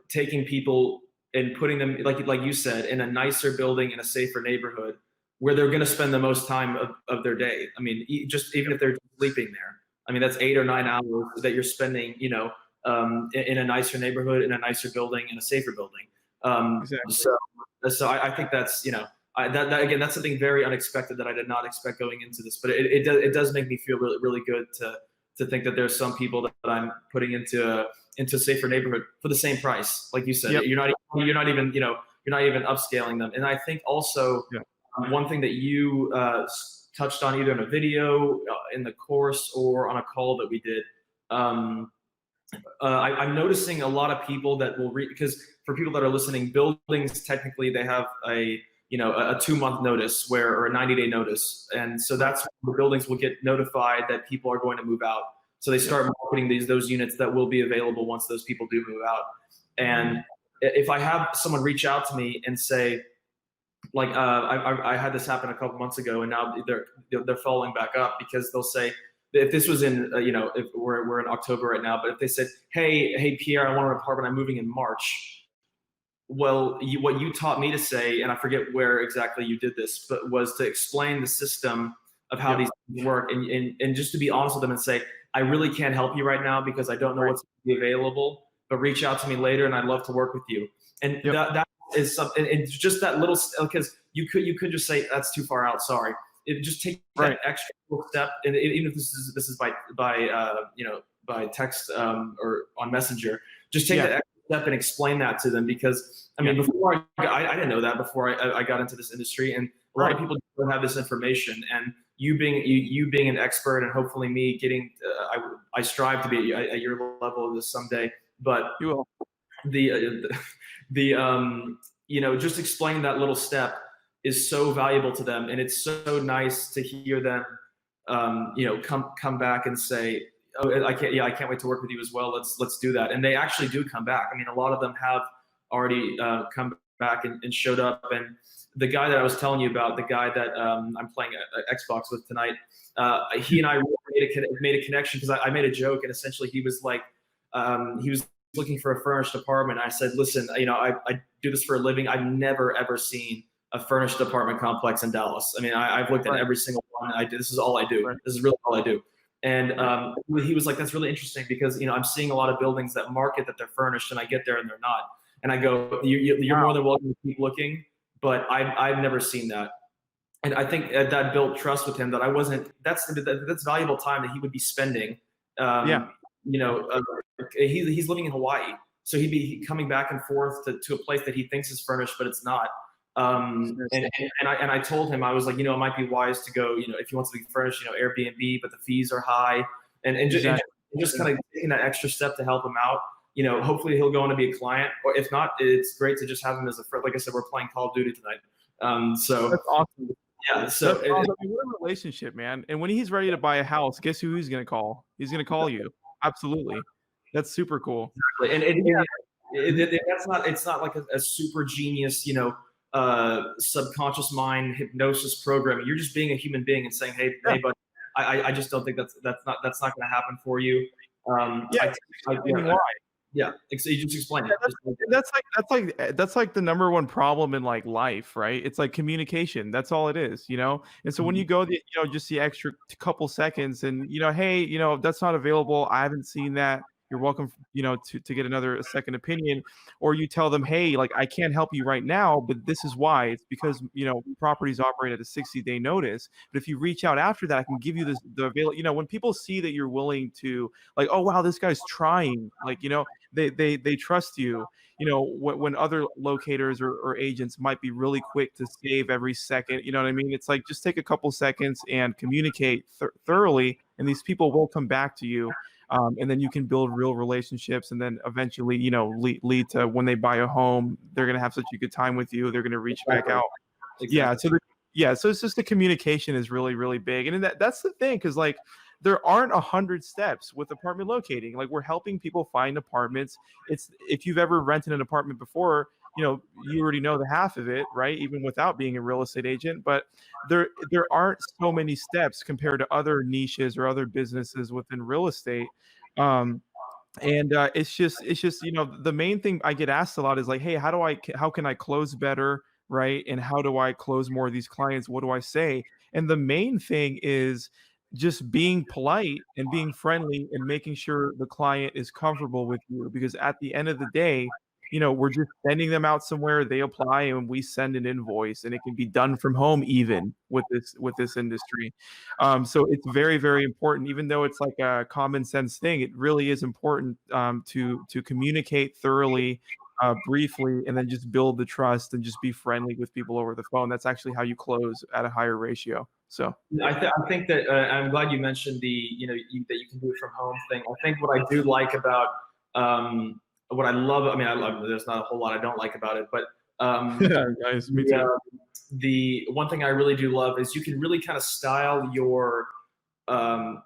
taking people and putting them, like you said, in a nicer building in a safer neighborhood where they're going to spend the most time of their day. I mean, even if they're sleeping there, I mean, that's 8 or 9 hours that you're spending, in a nicer neighborhood, in a nicer building, in a safer building. Exactly. So I think that's, that again, that's something very unexpected that I did not expect going into this, but it does make me feel really, really good to think that there's some people that I'm putting into a safer neighborhood for the same price. Like you said, Yep. you're not even upscaling them. And I think also one thing that you touched on either in a video in the course or on a call that we did, I'm noticing a lot of people that will read, because for people that are listening, buildings technically they have a, you know, a 2 month notice where, or a 90-day notice, and so Right. that's when the buildings will get notified that people are going to move out. So they Yep. start marketing those units that will be available once those people do move out. And if I have someone reach out to me and say, like, I had this happen a couple months ago, and now they're following back up, because they'll say, if this was in, you know, if we're in October right now, but if they said, hey Pierre, I want an apartment, I'm moving in March. Well, what you taught me to say, and I forget where exactly you did this, but was to explain the system of how Yep. these things work, and just to be honest with them and say, I really can't help you right now because I don't know Right. what's going to be available, but reach out to me later, and I'd love to work with you. And Yep. that is something. And it's just that little, because you could just say that's too far out. Sorry. It just take Right. that extra little step, and even if this is by you know, by text, or on Messenger, just take Yeah. that extra step and explain that to them, because I mean, Yeah. before I didn't know that before I got into this industry, and a lot Right. of people don't have this information. And you being an expert, and hopefully me getting, I strive to be at your level of this someday. But You will. the you know, just explaining that little step is so valuable to them, and it's so nice to hear them, you know, come back and say, oh, I can't wait to work with you as well, let's do that. And they actually do come back. I mean, a lot of them have already come back and showed up. And the guy that I was telling you about, the guy that I'm playing Xbox with tonight, he and I really made a connection, because I made a joke, and essentially he was like, he was looking for a furnished apartment. I said, listen, you know, I do this for a living. I've never ever seen a furnished apartment complex in Dallas. I mean, I've looked at Right. every single one. This is all I do. Right. This is really all I do. And Right. he was like, that's really interesting, because, you know, I'm seeing a lot of buildings that market that they're furnished, and I get there and they're not. And I go, you're Wow. more than welcome to keep looking, but I've never seen that. And I think that built trust with him, that I wasn't. That's valuable time that he would be spending. Yeah. You know, he's living in Hawaii, so he'd be coming back and forth to a place that he thinks is furnished, but it's not. Seriously. And I told him, I was like, you know, it might be wise to go, you know, if he wants to be furnished, you know, Airbnb, but the fees are high, and Exactly. just kind of taking that extra step to help him out. You know, hopefully he'll go on to be a client, or if not, it's great to just have him as a friend. Like I said, we're playing Call of Duty tonight. So That's awesome. yeah, That's awesome. I mean, what a relationship, man. And when he's ready to buy a house, guess who he's gonna call? He's gonna call you. Absolutely. That's super cool. and Yeah. that's not, it's not like a super genius, you know, subconscious mind hypnosis program. You're just being a human being and saying, Yeah. hey, buddy, I just don't think that's not going to happen for you. Yeah. Explaining why. Yeah, you just explain Yeah, it. that's like the number one problem in like life, right? It's like communication. That's all it is, you know? And so when you go just the extra couple seconds and, hey, that's not available. I haven't seen that. You're welcome, to get another a second opinion, or you tell them, hey, like I can't help you right now, but this is why. It's because, properties operate at a 60-day notice. But if you reach out after that, I can give you the available, when people see that you're willing to, like, oh wow, this guy's trying, like, they trust you. When other locators or agents might be really quick to save every second, you know what I mean? It's like, just take a couple seconds and communicate thoroughly, and these people will come back to you. And then you can build real relationships, and then eventually, lead to when they buy a home, they're going to have such a good time with you. They're going to reach back out. Exactly. So it's just the communication is really, really big. And that's the thing. Cause like, there aren't 100 steps with apartment locating. Like, we're helping people find apartments. It's, if you've ever rented an apartment before, you already know the half of it, right? Even without being a real estate agent, but there aren't so many steps compared to other niches or other businesses within real estate. And it's just the main thing I get asked a lot is like, hey, how can I close better, right? And how do I close more of these clients? What do I say? And the main thing is just being polite and being friendly and making sure the client is comfortable with you, because at the end of the day, we're just sending them out somewhere, they apply, and we send an invoice, and it can be done from home even with this industry. So it's very, very important, even though it's like a common sense thing. It really is important to communicate thoroughly, briefly, and then just build the trust and just be friendly with people over the phone. That's actually how you close at a higher ratio. So I think that I'm glad you mentioned the that you can do it from home thing. I think what I do like about what I love. I mean, I love. There's not a whole lot I don't like about it, but yeah, nice. Me the too. the one thing I really do love is you can really kind of style your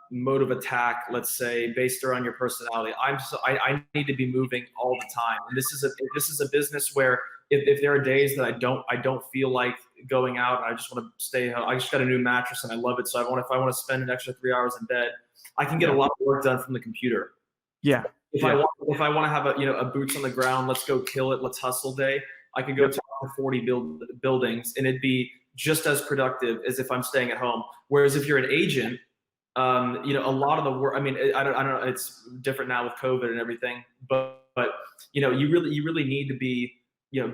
mode of attack, let's say, based around your personality. I need to be moving all the time, and this is a business where if there are days that I don't feel like going out, and I just want to stay home. I just got a new mattress and I love it, so if I want to spend an extra 3 hours in bed, I can get a Yeah. lot of work done from the computer. Yeah. If Yeah. I want to have a boots on the ground, let's go kill it, let's hustle day, I could go Yep. talk to 40 buildings, and it'd be just as productive as if I'm staying at home. Whereas if you're an agent, a lot of the work. I mean, I don't know. It's different now with COVID and everything, but you really need to be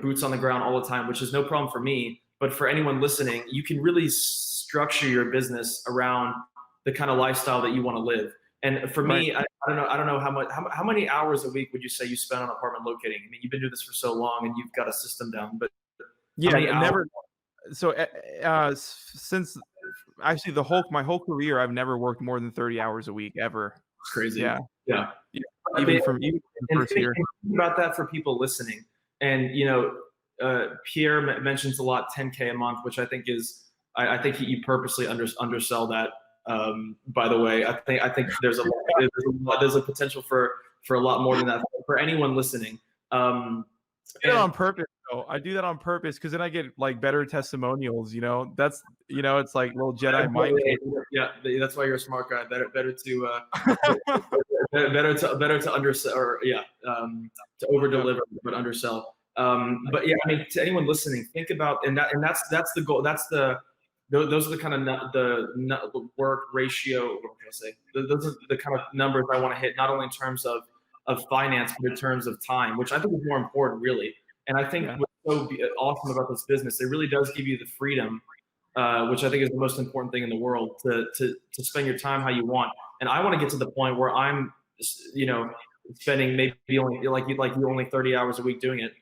boots on the ground all the time, which is no problem for me. But for anyone listening, you can really structure your business around the kind of lifestyle that you want to live. And for Right. me, I don't know how many hours a week would you say you spend on apartment locating? I mean, you've been doing this for so long and you've got a system down, but how Yeah. many hours? Never. So since actually my whole career, I've never worked more than 30 hours a week ever. It's crazy. Yeah. Yeah. Yeah. I mean, Even from the and first year. think about that for people listening. And Pierre mentions a lot 10K a month, which I think is I think you purposely undersell that. By the way, I think there's a potential for a lot more than that for anyone listening. Do that And on purpose though. I do that on purpose because then I get like better testimonials. That's it's like little Jedi mind trick. yeah, that's why you're a smart guy. Better to undersell or to over deliver but undersell. But yeah, I mean, to anyone listening, think about that's the goal. Those are the kind of the work ratio. What am I trying to say? Those are the kind of numbers I want to hit, not only in terms of finance, but in terms of time, which I think is more important, really. And I think Yeah. what's so awesome about this business, it really does give you the freedom, which I think is the most important thing in the world, to spend your time how you want. And I want to get to the point where I'm, spending maybe only like you only 30 hours a week doing it.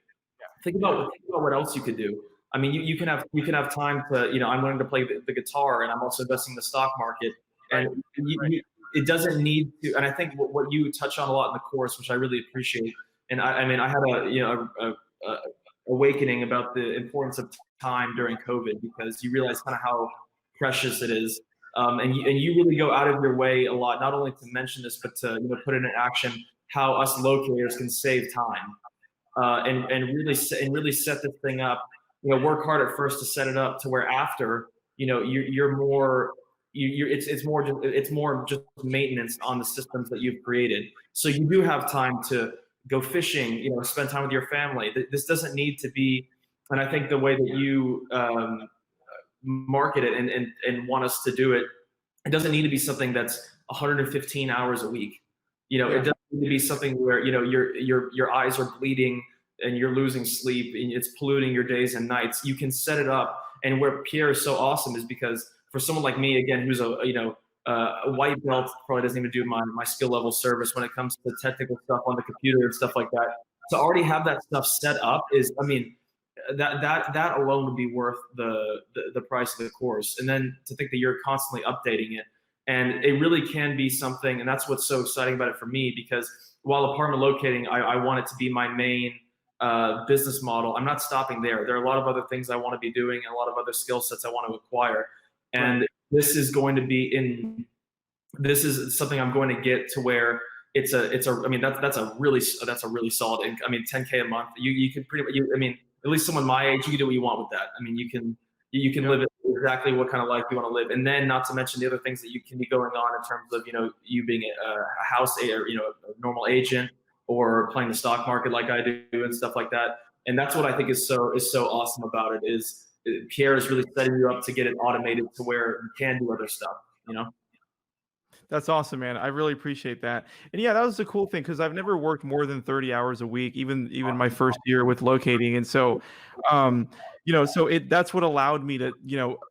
Think about what else you could do. I mean, you can have time to, I'm learning to play the guitar, and I'm also investing in the stock market. Right. And it doesn't need to. And I think what you touch on a lot in the course, which I really appreciate. And I mean, I had a awakening about the importance of time during COVID, because you realize kind of how precious it is. And you really go out of your way a lot, not only to mention this, but to put it in action how us locators can save time, and really set this thing up. Work hard at first to set it up to where after you're more it's more just maintenance on the systems that you've created. So you do have time to go fishing, spend time with your family. This doesn't need to be, and I think the way that you market it and want us to do it, it doesn't need to be something that's 115 hours a week. It doesn't need to be something where your eyes are bleeding and you're losing sleep and it's polluting your days and nights. You can set it up. And where Pierre is so awesome is because for someone like me, again, who's a white belt, probably doesn't even do my skill level service when it comes to technical stuff on the computer and stuff like that. To already have that stuff set up is, I mean, that alone would be worth the price of the course. And then to think that you're constantly updating it, and it really can be something. And that's what's so exciting about it for me, because while apartment locating, I want it to be my main business model. I'm not stopping there. There are a lot of other things I want to be doing and a lot of other skill sets I want to acquire. And this is going to be this is something I'm going to get to where I mean, that's a really solid income. I mean, 10K a month, you can pretty much, I mean, at least someone my age, you can do what you want with that. I mean, you can live it exactly what kind of life you want to live. And then not to mention the other things that you can be going on in terms of, you being a house, or, a normal agent, or playing the stock market like I do and stuff like that. And that's what I think is so awesome about it is Pierre is really setting you up to get it automated to where you can do other stuff. That's awesome, man. I really appreciate that. And yeah, that was the cool thing, because I've never worked more than 30 hours a week, even my first year with locating. And so, that's what allowed me to,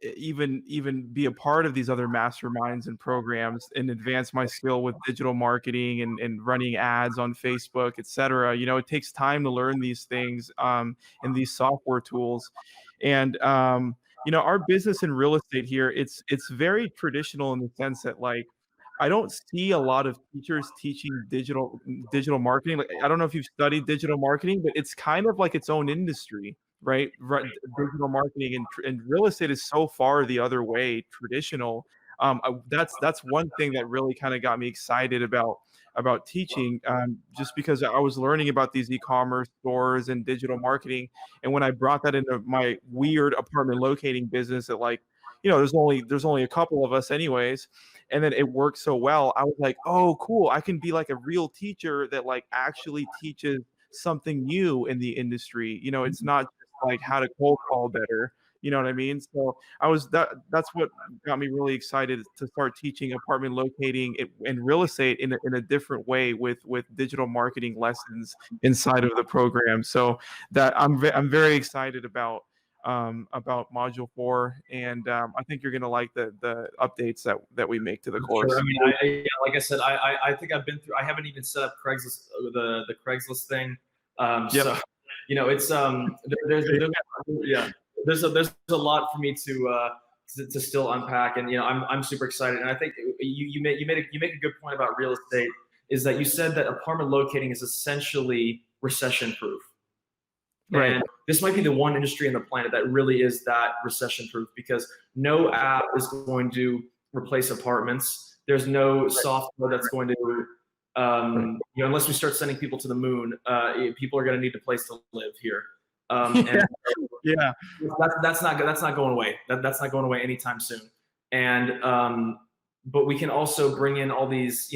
even be a part of these other masterminds and programs and advance my skill with digital marketing and running ads on Facebook, et cetera. It takes time to learn these things, and these software tools. And our business in real estate here, it's very traditional in the sense that like I don't see a lot of teachers teaching digital marketing. Like I don't know if you've studied digital marketing, but it's kind of like its own industry, right? Digital marketing and real estate is so far the other way, traditional. That's one thing that really kind of got me excited about teaching, just because I was learning about these e-commerce stores and digital marketing. And when I brought that into my weird apartment locating business that like, there's only a couple of us anyways, and then it worked so well, I was like, oh, cool. I can be like a real teacher that like actually teaches something new in the industry. It's not just like how to cold call better. You know what I mean? So that's what got me really excited to start teaching apartment locating and real estate in a different way with digital marketing lessons inside of the program. So that I'm very excited about module 4, and I think you're gonna like the updates that we make to the course. Sure. I mean, yeah, like I said, I think I've been through. I haven't even set up Craigslist, the Craigslist thing. Yep. So it's there's yeah, there's a lot for me to still unpack, and I'm super excited, and I think you make a good point about real estate, is that you said that apartment locating is essentially recession proof. Right. And this might be the one industry on the planet that really is that recession proof, because no app is going to replace apartments. There's no software that's going to, unless we start sending people to the moon, people are going to need a place to live here. And Yeah. that's not going away. That's not going away anytime soon. And but we can also bring in all these,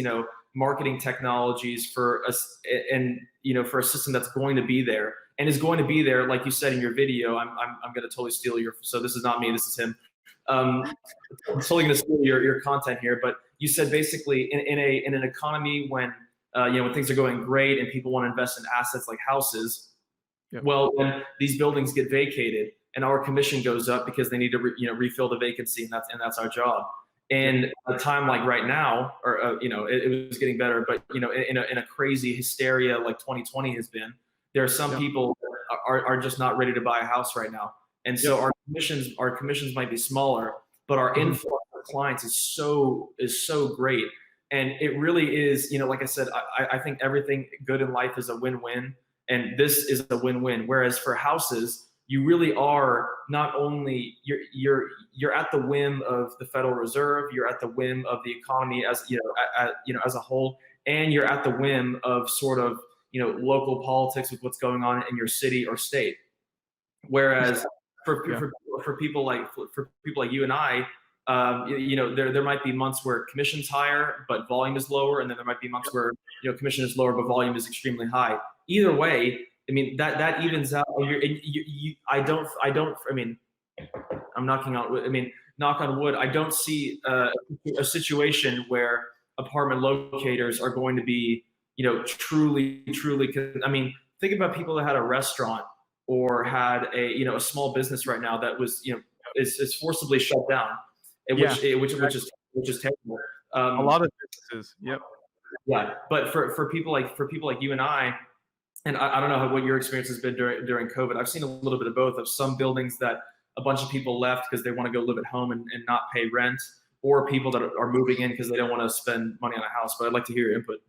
marketing technologies for us, and for a system that's going to be there and is going to be there, like you said in your video. I'm going to totally steal so this is not me, this is him. I'm totally going to steal your content here, but you said basically in an economy when when things are going great and people want to invest in assets like houses. Yep. Well, when these buildings get vacated and our commission goes up because they need to refill the vacancy, and that's our job. And a time like right now, or it was getting better, but in a crazy hysteria like 2020 has been, there are some people that are just not ready to buy a house right now, and so our commissions might be smaller, but our influx of clients is so great, and it really is. Like I said, I think everything good in life is a win-win, and this is a win-win. Whereas for houses, you really are not only you're at the whim of the Federal Reserve, you're at the whim of the economy as as a whole, and you're at the whim of sort of local politics with what's going on in your city or state. Whereas for people like you and I, there might be months where commission's higher but volume is lower, and then there might be months where commission is lower but volume is extremely high. Either way, I mean that evens out. I'm knocking on wood. I mean, knock on wood. I don't see a situation where apartment locators are going to be truly. I mean, think about people that had a restaurant or had a small business right now that was is forcibly shut down, which is terrible. A lot of businesses. Yep. Yeah, but for people like you and I. And I don't know what your experience has been during COVID. I've seen a little bit of both, of some buildings that a bunch of people left because they want to go live at home and not pay rent, or people that are moving in because they don't want to spend money on a house. But I'd like to hear your input.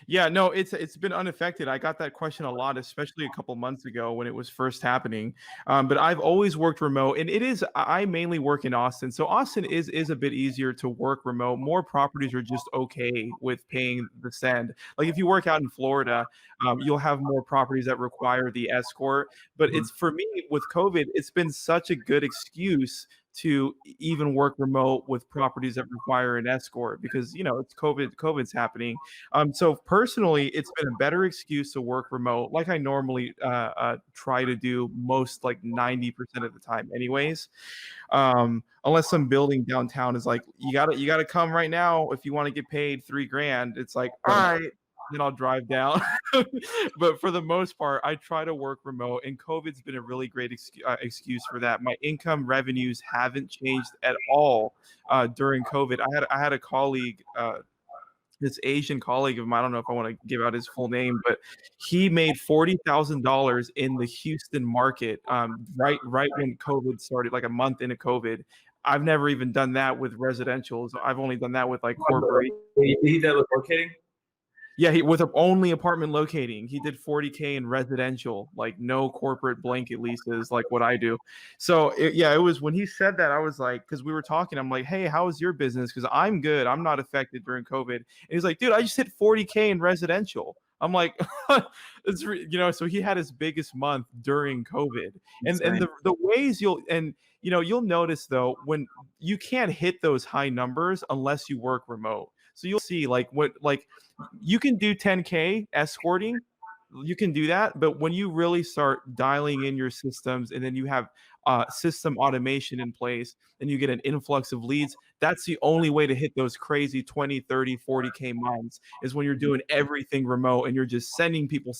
Yeah, no, it's been unaffected. I got that question a lot, especially a couple months ago when it was first happening. But I've always worked remote, and I mainly work in Austin. So Austin is a bit easier to work remote. More properties are just okay with paying the send. Like if you work out in Florida, you'll have more properties that require the escort. But it's, for me with COVID, it's been such a good excuse to even work remote with properties that require an escort, because it's COVID's happening. So personally, it's been a better excuse to work remote, like I normally try to do most, like 90% of the time anyways. Unless some building downtown is like, you gotta come right now if you want to get paid $3,000. It's like, all right, then I'll drive down. But for the most part, I try to work remote, and COVID's been a really great excuse for that. My income revenues haven't changed at all during COVID. I had a colleague this Asian colleague of mine, I don't know if I want to give out his full name, but he made $40,000 in the Houston market, right when COVID started, like a month into COVID. I've never even done that with residentials. I've only done that with like corporate. He did with locating. Yeah, he with only apartment locating, he did 40K in residential, like no corporate blanket leases, like what I do. So yeah, it was when he said that, I was like, because we were talking, I'm like, hey, how is your business? Because I'm good, I'm not affected during COVID. And he's like, dude, I just hit 40K in residential. I'm like, so he had his biggest month during COVID, and Insane. the ways you'll notice though when you can't hit those high numbers unless you work remote. So you'll see like you can do 10K escorting, you can do that, but when you really start dialing in your systems and then you have system automation in place and you get an influx of leads, that's the only way to hit those crazy 20, 30, 40K months is when you're doing everything remote and you're just sending people,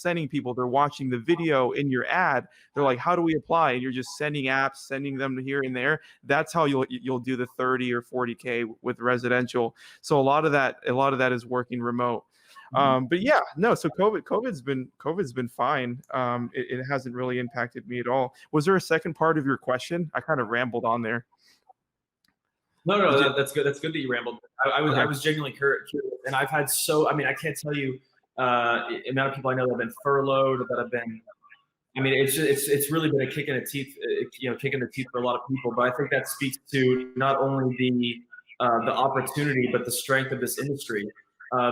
they're watching the video in your ad, they're like, how do we apply? And you're just sending apps, sending them to here and there. That's how you'll do the 30 or 40K with residential. So a lot of that is working remote. But yeah, no. So COVID's been fine. It hasn't really impacted me at all. Was there a second part of your question? I kind of rambled on there. No, that's good. That's good that you rambled. I was genuinely curious, and I've had I can't tell you the amount of people I know that have been furloughed, that have been. I mean, it's really been a kick in the teeth, kick in the teeth for a lot of people. But I think that speaks to not only the opportunity, but the strength of this industry,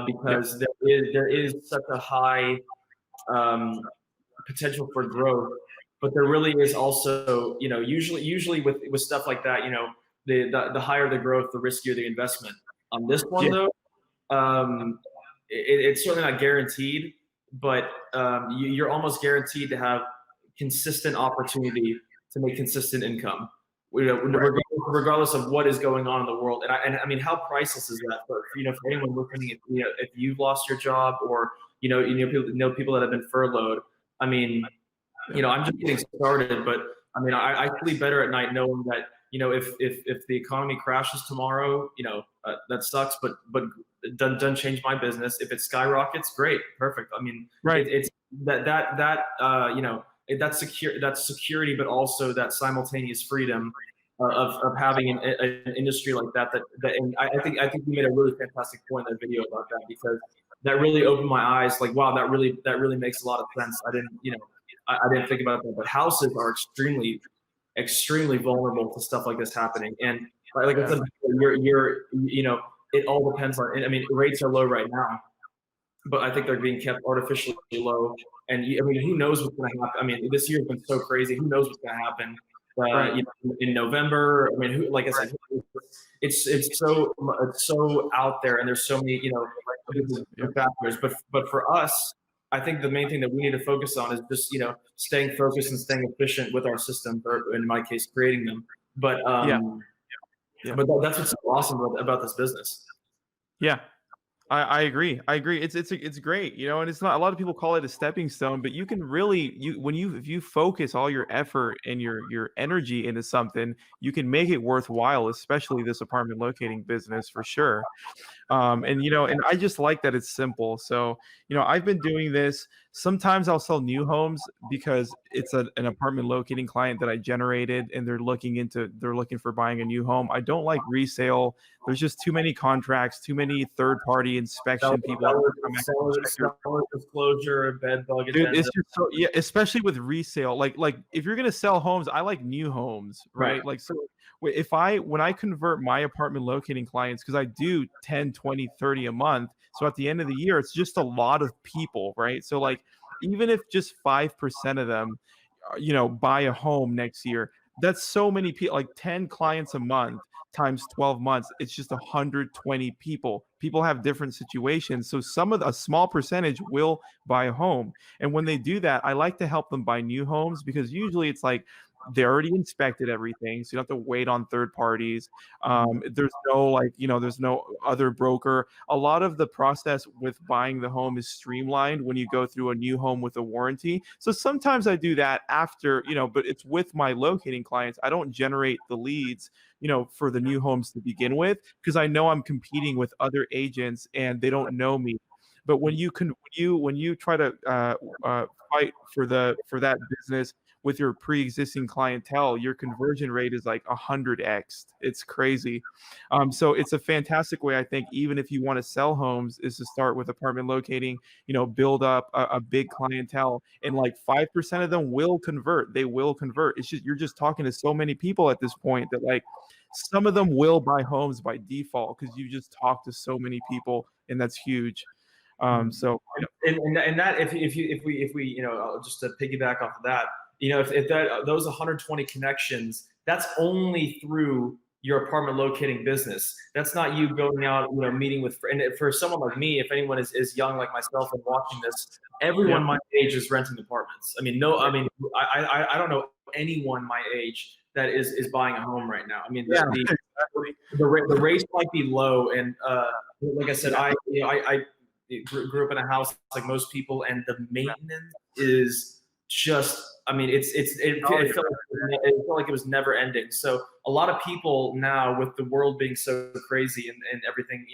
because there is such a high potential for growth, but there really is also, usually with stuff like that, the higher the growth, the riskier the investment. On this one though, it's certainly not guaranteed, but you're almost guaranteed to have consistent opportunity to make consistent income, regardless of what is going on in the world. And I mean, how priceless is that for anyone listening? If you've lost your job, or people that have been furloughed. I mean, I'm just getting started, but I mean, I sleep better at night knowing that if the economy crashes tomorrow, that sucks, but it doesn't change my business. If it skyrockets, great, perfect. I mean, it's that's security, but also that simultaneous freedom of having an industry like that. And I think you made a really fantastic point in that video about that, because that really opened my eyes. Like, wow, that really makes a lot of sense. I didn't think about that, but houses are extremely vulnerable to stuff like this happening. And like I said, it all depends on. I mean, rates are low right now, but I think they're being kept artificially low. And I mean, who knows what's going to happen? I mean, this year's been so crazy. Who knows what's going to happen in November? I mean, like I said, it's so out there, and there's so many factors. But for us, I think the main thing that we need to focus on is just staying focused and staying efficient with our system, or in my case, creating them. But but that's what's so awesome about this business. Yeah. I agree. It's great, and it's not, a lot of people call it a stepping stone, but you can really, if you focus all your effort and your energy into something, you can make it worthwhile, especially this apartment locating business for sure. And I just like that it's simple. So, I've been doing this. Sometimes I'll sell new homes because it's an apartment locating client that I generated, and they're looking for buying a new home. I don't like resale. There's just too many contracts, too many third-party inspection people. Seller disclosure, bed bug. Dude, it's just especially with resale. Like if you're gonna sell homes, I like new homes, right? Like, so when I convert my apartment locating clients, because I do 10, 20, 30 a month. So at the end of the year, it's just a lot of people, right? So like, even if just 5% of them, buy a home next year, that's so many people. Like 10 clients a month times 12 months, it's just 120 people. People have different situations. So a small percentage will buy a home. And when they do that, I like to help them buy new homes, because usually it's like they already inspected everything, so you don't have to wait on third parties. There's no there's no other broker. A lot of the process with buying the home is streamlined when you go through a new home with a warranty. So sometimes I do that after, but it's with my locating clients. I don't generate the leads, for the new homes to begin with, because I know I'm competing with other agents and they don't know me. But when you try to fight for that business with your pre-existing clientele, your conversion rate is like 100x. It's crazy. So it's a fantastic way, I think, even if you want to sell homes, is to start with apartment locating. Build up a big clientele, and like 5% of them will convert. They will convert. It's just you're just talking to so many people at this point that like some of them will buy homes by default because you just talk to so many people, and that's huge. So and that if we just to piggyback off of that, if that those 120 connections, that's only through your apartment locating business. That's not you going out, meeting with. And for someone like me, if anyone is young like myself and watching this, everyone my age is renting apartments. I don't know anyone my age that is buying a home right now. The rates might be low, and like I said, I grew up in a house like most people, and the maintenance is just, it felt like it was never ending. So a lot of people now, with the world being so crazy and everything,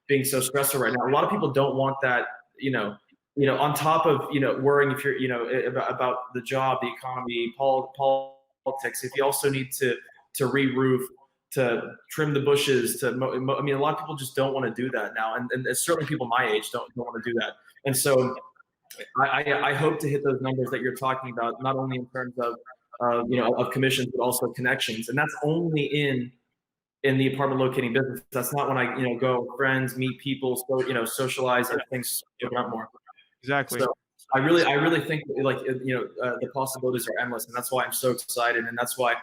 being so stressful right now, a lot of people don't want that, on top of, worrying if you're, about the job, the economy, politics, if you also need to re-roof, to trim the bushes, a lot of people just don't want to do that now, and certainly people my age don't want to do that. And so I hope to hit those numbers that you're talking about, not only in terms of of commissions, but also connections, and that's only in the apartment locating business. That's not when I go with friends, meet people, so socialize, and things open up more. Exactly. So I really think the possibilities are endless, and that's why I'm so excited, and that's why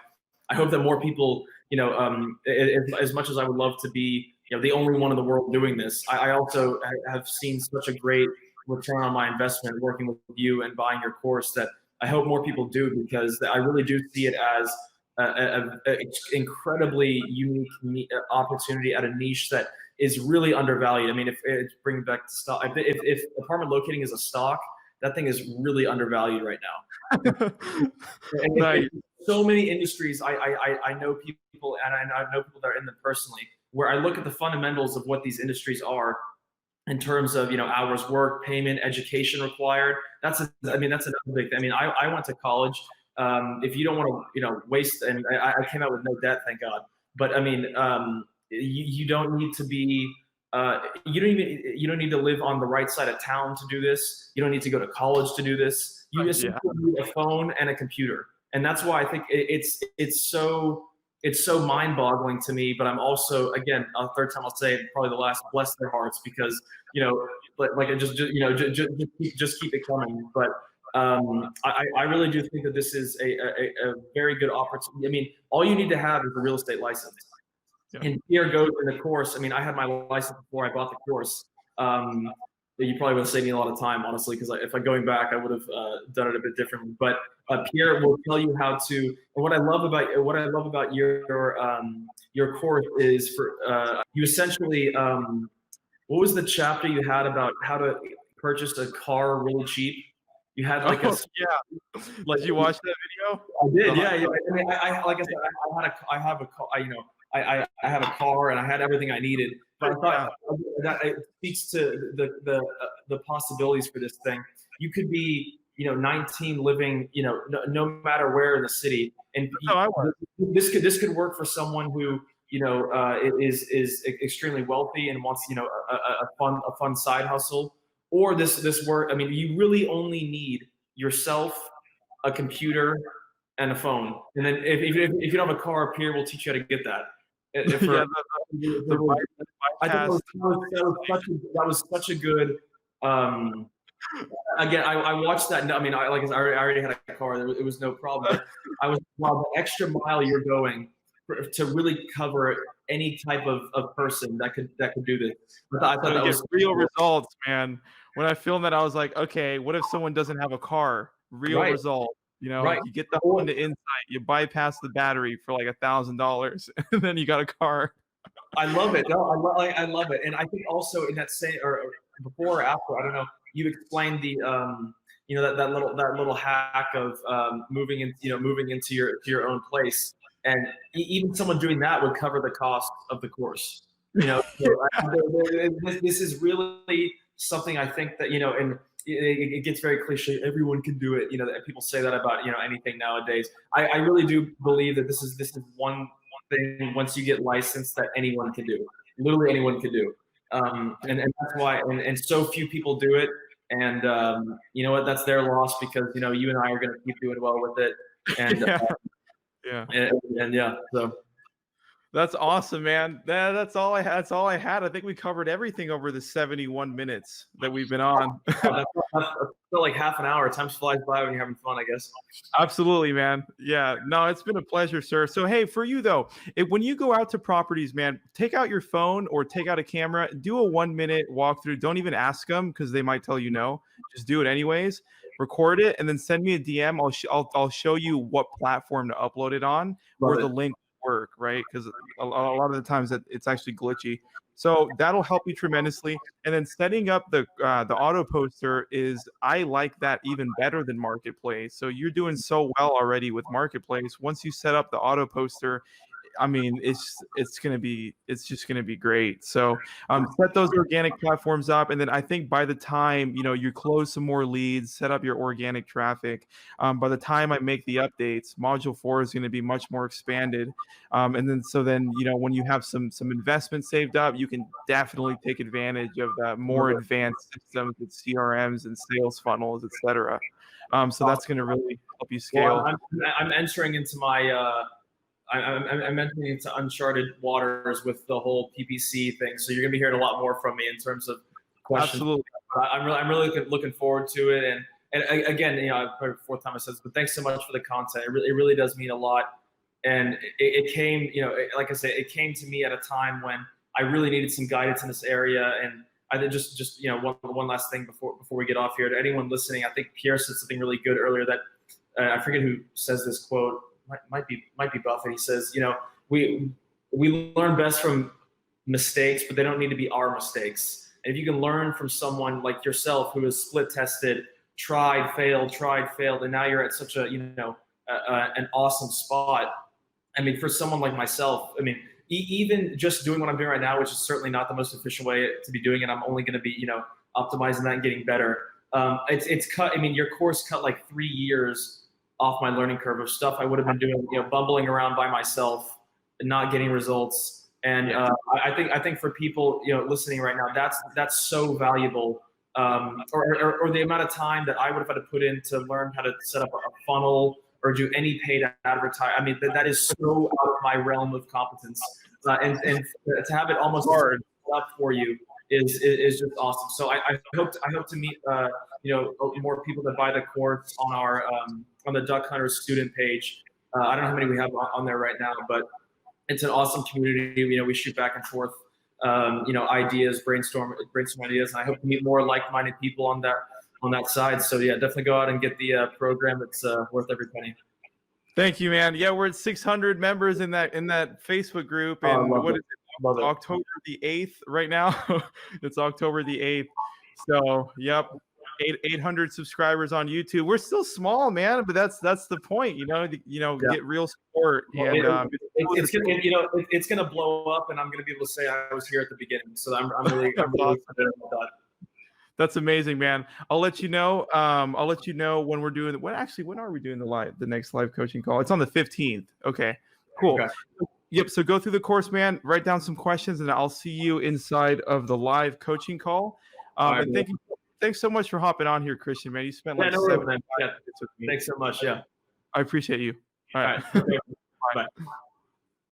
I hope that more people, as much as I would love to be, the only one in the world doing this, I also have seen such a great return on my investment working with you and buying your course, that I hope more people do, because I really do see it as an incredibly unique opportunity at a niche that is really undervalued. If it's bringing back to stock, if apartment locating is a stock, that thing is really undervalued right now. Right. So many industries, I know people, and I know people that are in them personally, where I look at the fundamentals of what these industries are in terms of hours worked, payment, education required. That's another big thing. I went to college. If you don't want to waste, and I came out with no debt, thank God. But you don't need to be. You don't need to live on the right side of town to do this. You don't need to go to college to do this. You just need a phone and a computer, and that's why I think it's so mind-boggling to me. But I'm also, again, a third time I'll say it, probably the last, bless their hearts, because just keep it coming. But I really do think that this is a very good opportunity. All you need to have is a real estate license. And Pierre goes in the course. I had my license before I bought the course. You probably would save me a lot of time, honestly, because if I'm going back, I would have done it a bit differently. But Pierre will tell you how to. And what I love about your course is you essentially. What was the chapter you had about how to purchase a car really cheap? You had like Did you watch that video? I did, yeah. Like I said, I have a car. I had a car and I had everything I needed. But I thought that it speaks to the possibilities for this thing. You could be 19, living no matter where in the city, and this could work for someone who is extremely wealthy and wants a fun side hustle, or this work. You really only need yourself, a computer, and a phone, and then if you don't have a car, Pierre will teach you how to get that. I thought that was such a good. Again, I watched that. I already had a car. It was no problem. But the extra mile you're going to really cover any type of person that could do this. I thought that was real results, man. When I filmed that, I was like, okay, what if someone doesn't have a car? Real result. You know, Right. you get the Honda Insight, you bypass the battery for like $1,000, and then you got a car. I love it. No, I love it. And I think also in that same or before or after, I don't know, you explained the that little hack of moving into your own place. And even someone doing that would cover the cost of the course. This is really something I think that, and it gets very cliche. Everyone can do it. People say that about, anything nowadays. I really do believe that this is one thing once you get licensed that anyone can do. Literally anyone can do. And that's why, and so few people do it. And you know what? That's their loss because, you and I are going to keep doing well with it. And Yeah. and yeah, so. That's awesome, man. That's all I had. That's all I had. I think we covered everything over the 71 minutes that we've been on. That's still like half an hour. Time flies by when you're having fun, I guess. Absolutely, man. Yeah. No, it's been a pleasure, sir. So, hey, for you though, when you go out to properties, man, take out your phone or take out a camera, do a 1-minute walkthrough. Don't even ask them because they might tell you no. Just do it anyways. Record it and then send me a DM. I'll show you what platform to upload it on, where the link work, right? Because a lot of the times it's actually glitchy. So that'll help you tremendously. And then setting up the auto poster I like that even better than Marketplace. So you're doing so well already with Marketplace. Once you set up the auto poster, I mean, it's just gonna be great. So set those organic platforms up, and then I think by the time you close some more leads, set up your organic traffic. By the time I make the updates, Module 4 is going to be much more expanded, and then when you have some investment saved up, you can definitely take advantage of the more advanced systems with CRMs and sales funnels, etc. So that's going to really help you scale. Well, I'm entering into my. I'm entering into uncharted waters with the whole PPC thing. So you're gonna be hearing a lot more from me in terms of questions. Absolutely. I'm really looking forward to it. And again, probably the fourth time I said this, but thanks so much for the content. It really does mean a lot. And it came, like I said, it came to me at a time when I really needed some guidance in this area. And I did just one last thing before we get off here. To anyone listening, I think Pierre said something really good earlier that I forget who says this quote. Might be Buffett. He says, we learn best from mistakes, but they don't need to be our mistakes. And if you can learn from someone like yourself who has split tested, tried, failed, and now you're at such a an awesome spot. I mean, for someone like myself, I mean, even just doing what I'm doing right now, which is certainly not the most efficient way to be doing it. I'm only going to be optimizing that and getting better. It's cut. I mean, your course cut like 3 years off my learning curve of stuff I would have been doing, bumbling around by myself and not getting results. And I think for people, listening right now, that's so valuable. Or the amount of time that I would have had to put in to learn how to set up a funnel or do any paid advertising. I mean, that is so out of my realm of competence. And to have it almost hard up for you is just awesome. So I hope to meet more people that buy the course on our on the Duck Hunters student page. I don't know how many we have on there right now, but it's an awesome community. We shoot back and forth, ideas, brainstorm ideas, and I hope to meet more like-minded people on that side. So yeah, definitely go out and get the program. It's worth every penny. Thank you, man. Yeah, we're at 600 members in that Facebook group, and what is it? October the 8th right now. It's October the 8th. So, yep. 800 subscribers on YouTube. We're still small, man, but that's the point, get real support. And it's gonna blow up, and I'm gonna be able to say I was here at the beginning. So I'm really excited about that. That's amazing, man. I'll let you know. I'll let you know when we're doing when are we doing the next live coaching call? It's on the 15th. Okay, cool. Okay. Yep. So go through the course, man. Write down some questions, and I'll see you inside of the live coaching call. And thank you. Thanks so much for hopping on here, Christian, man. You spent like 7 minutes with me. Thanks so much. Yeah. I appreciate you. All right. Bye.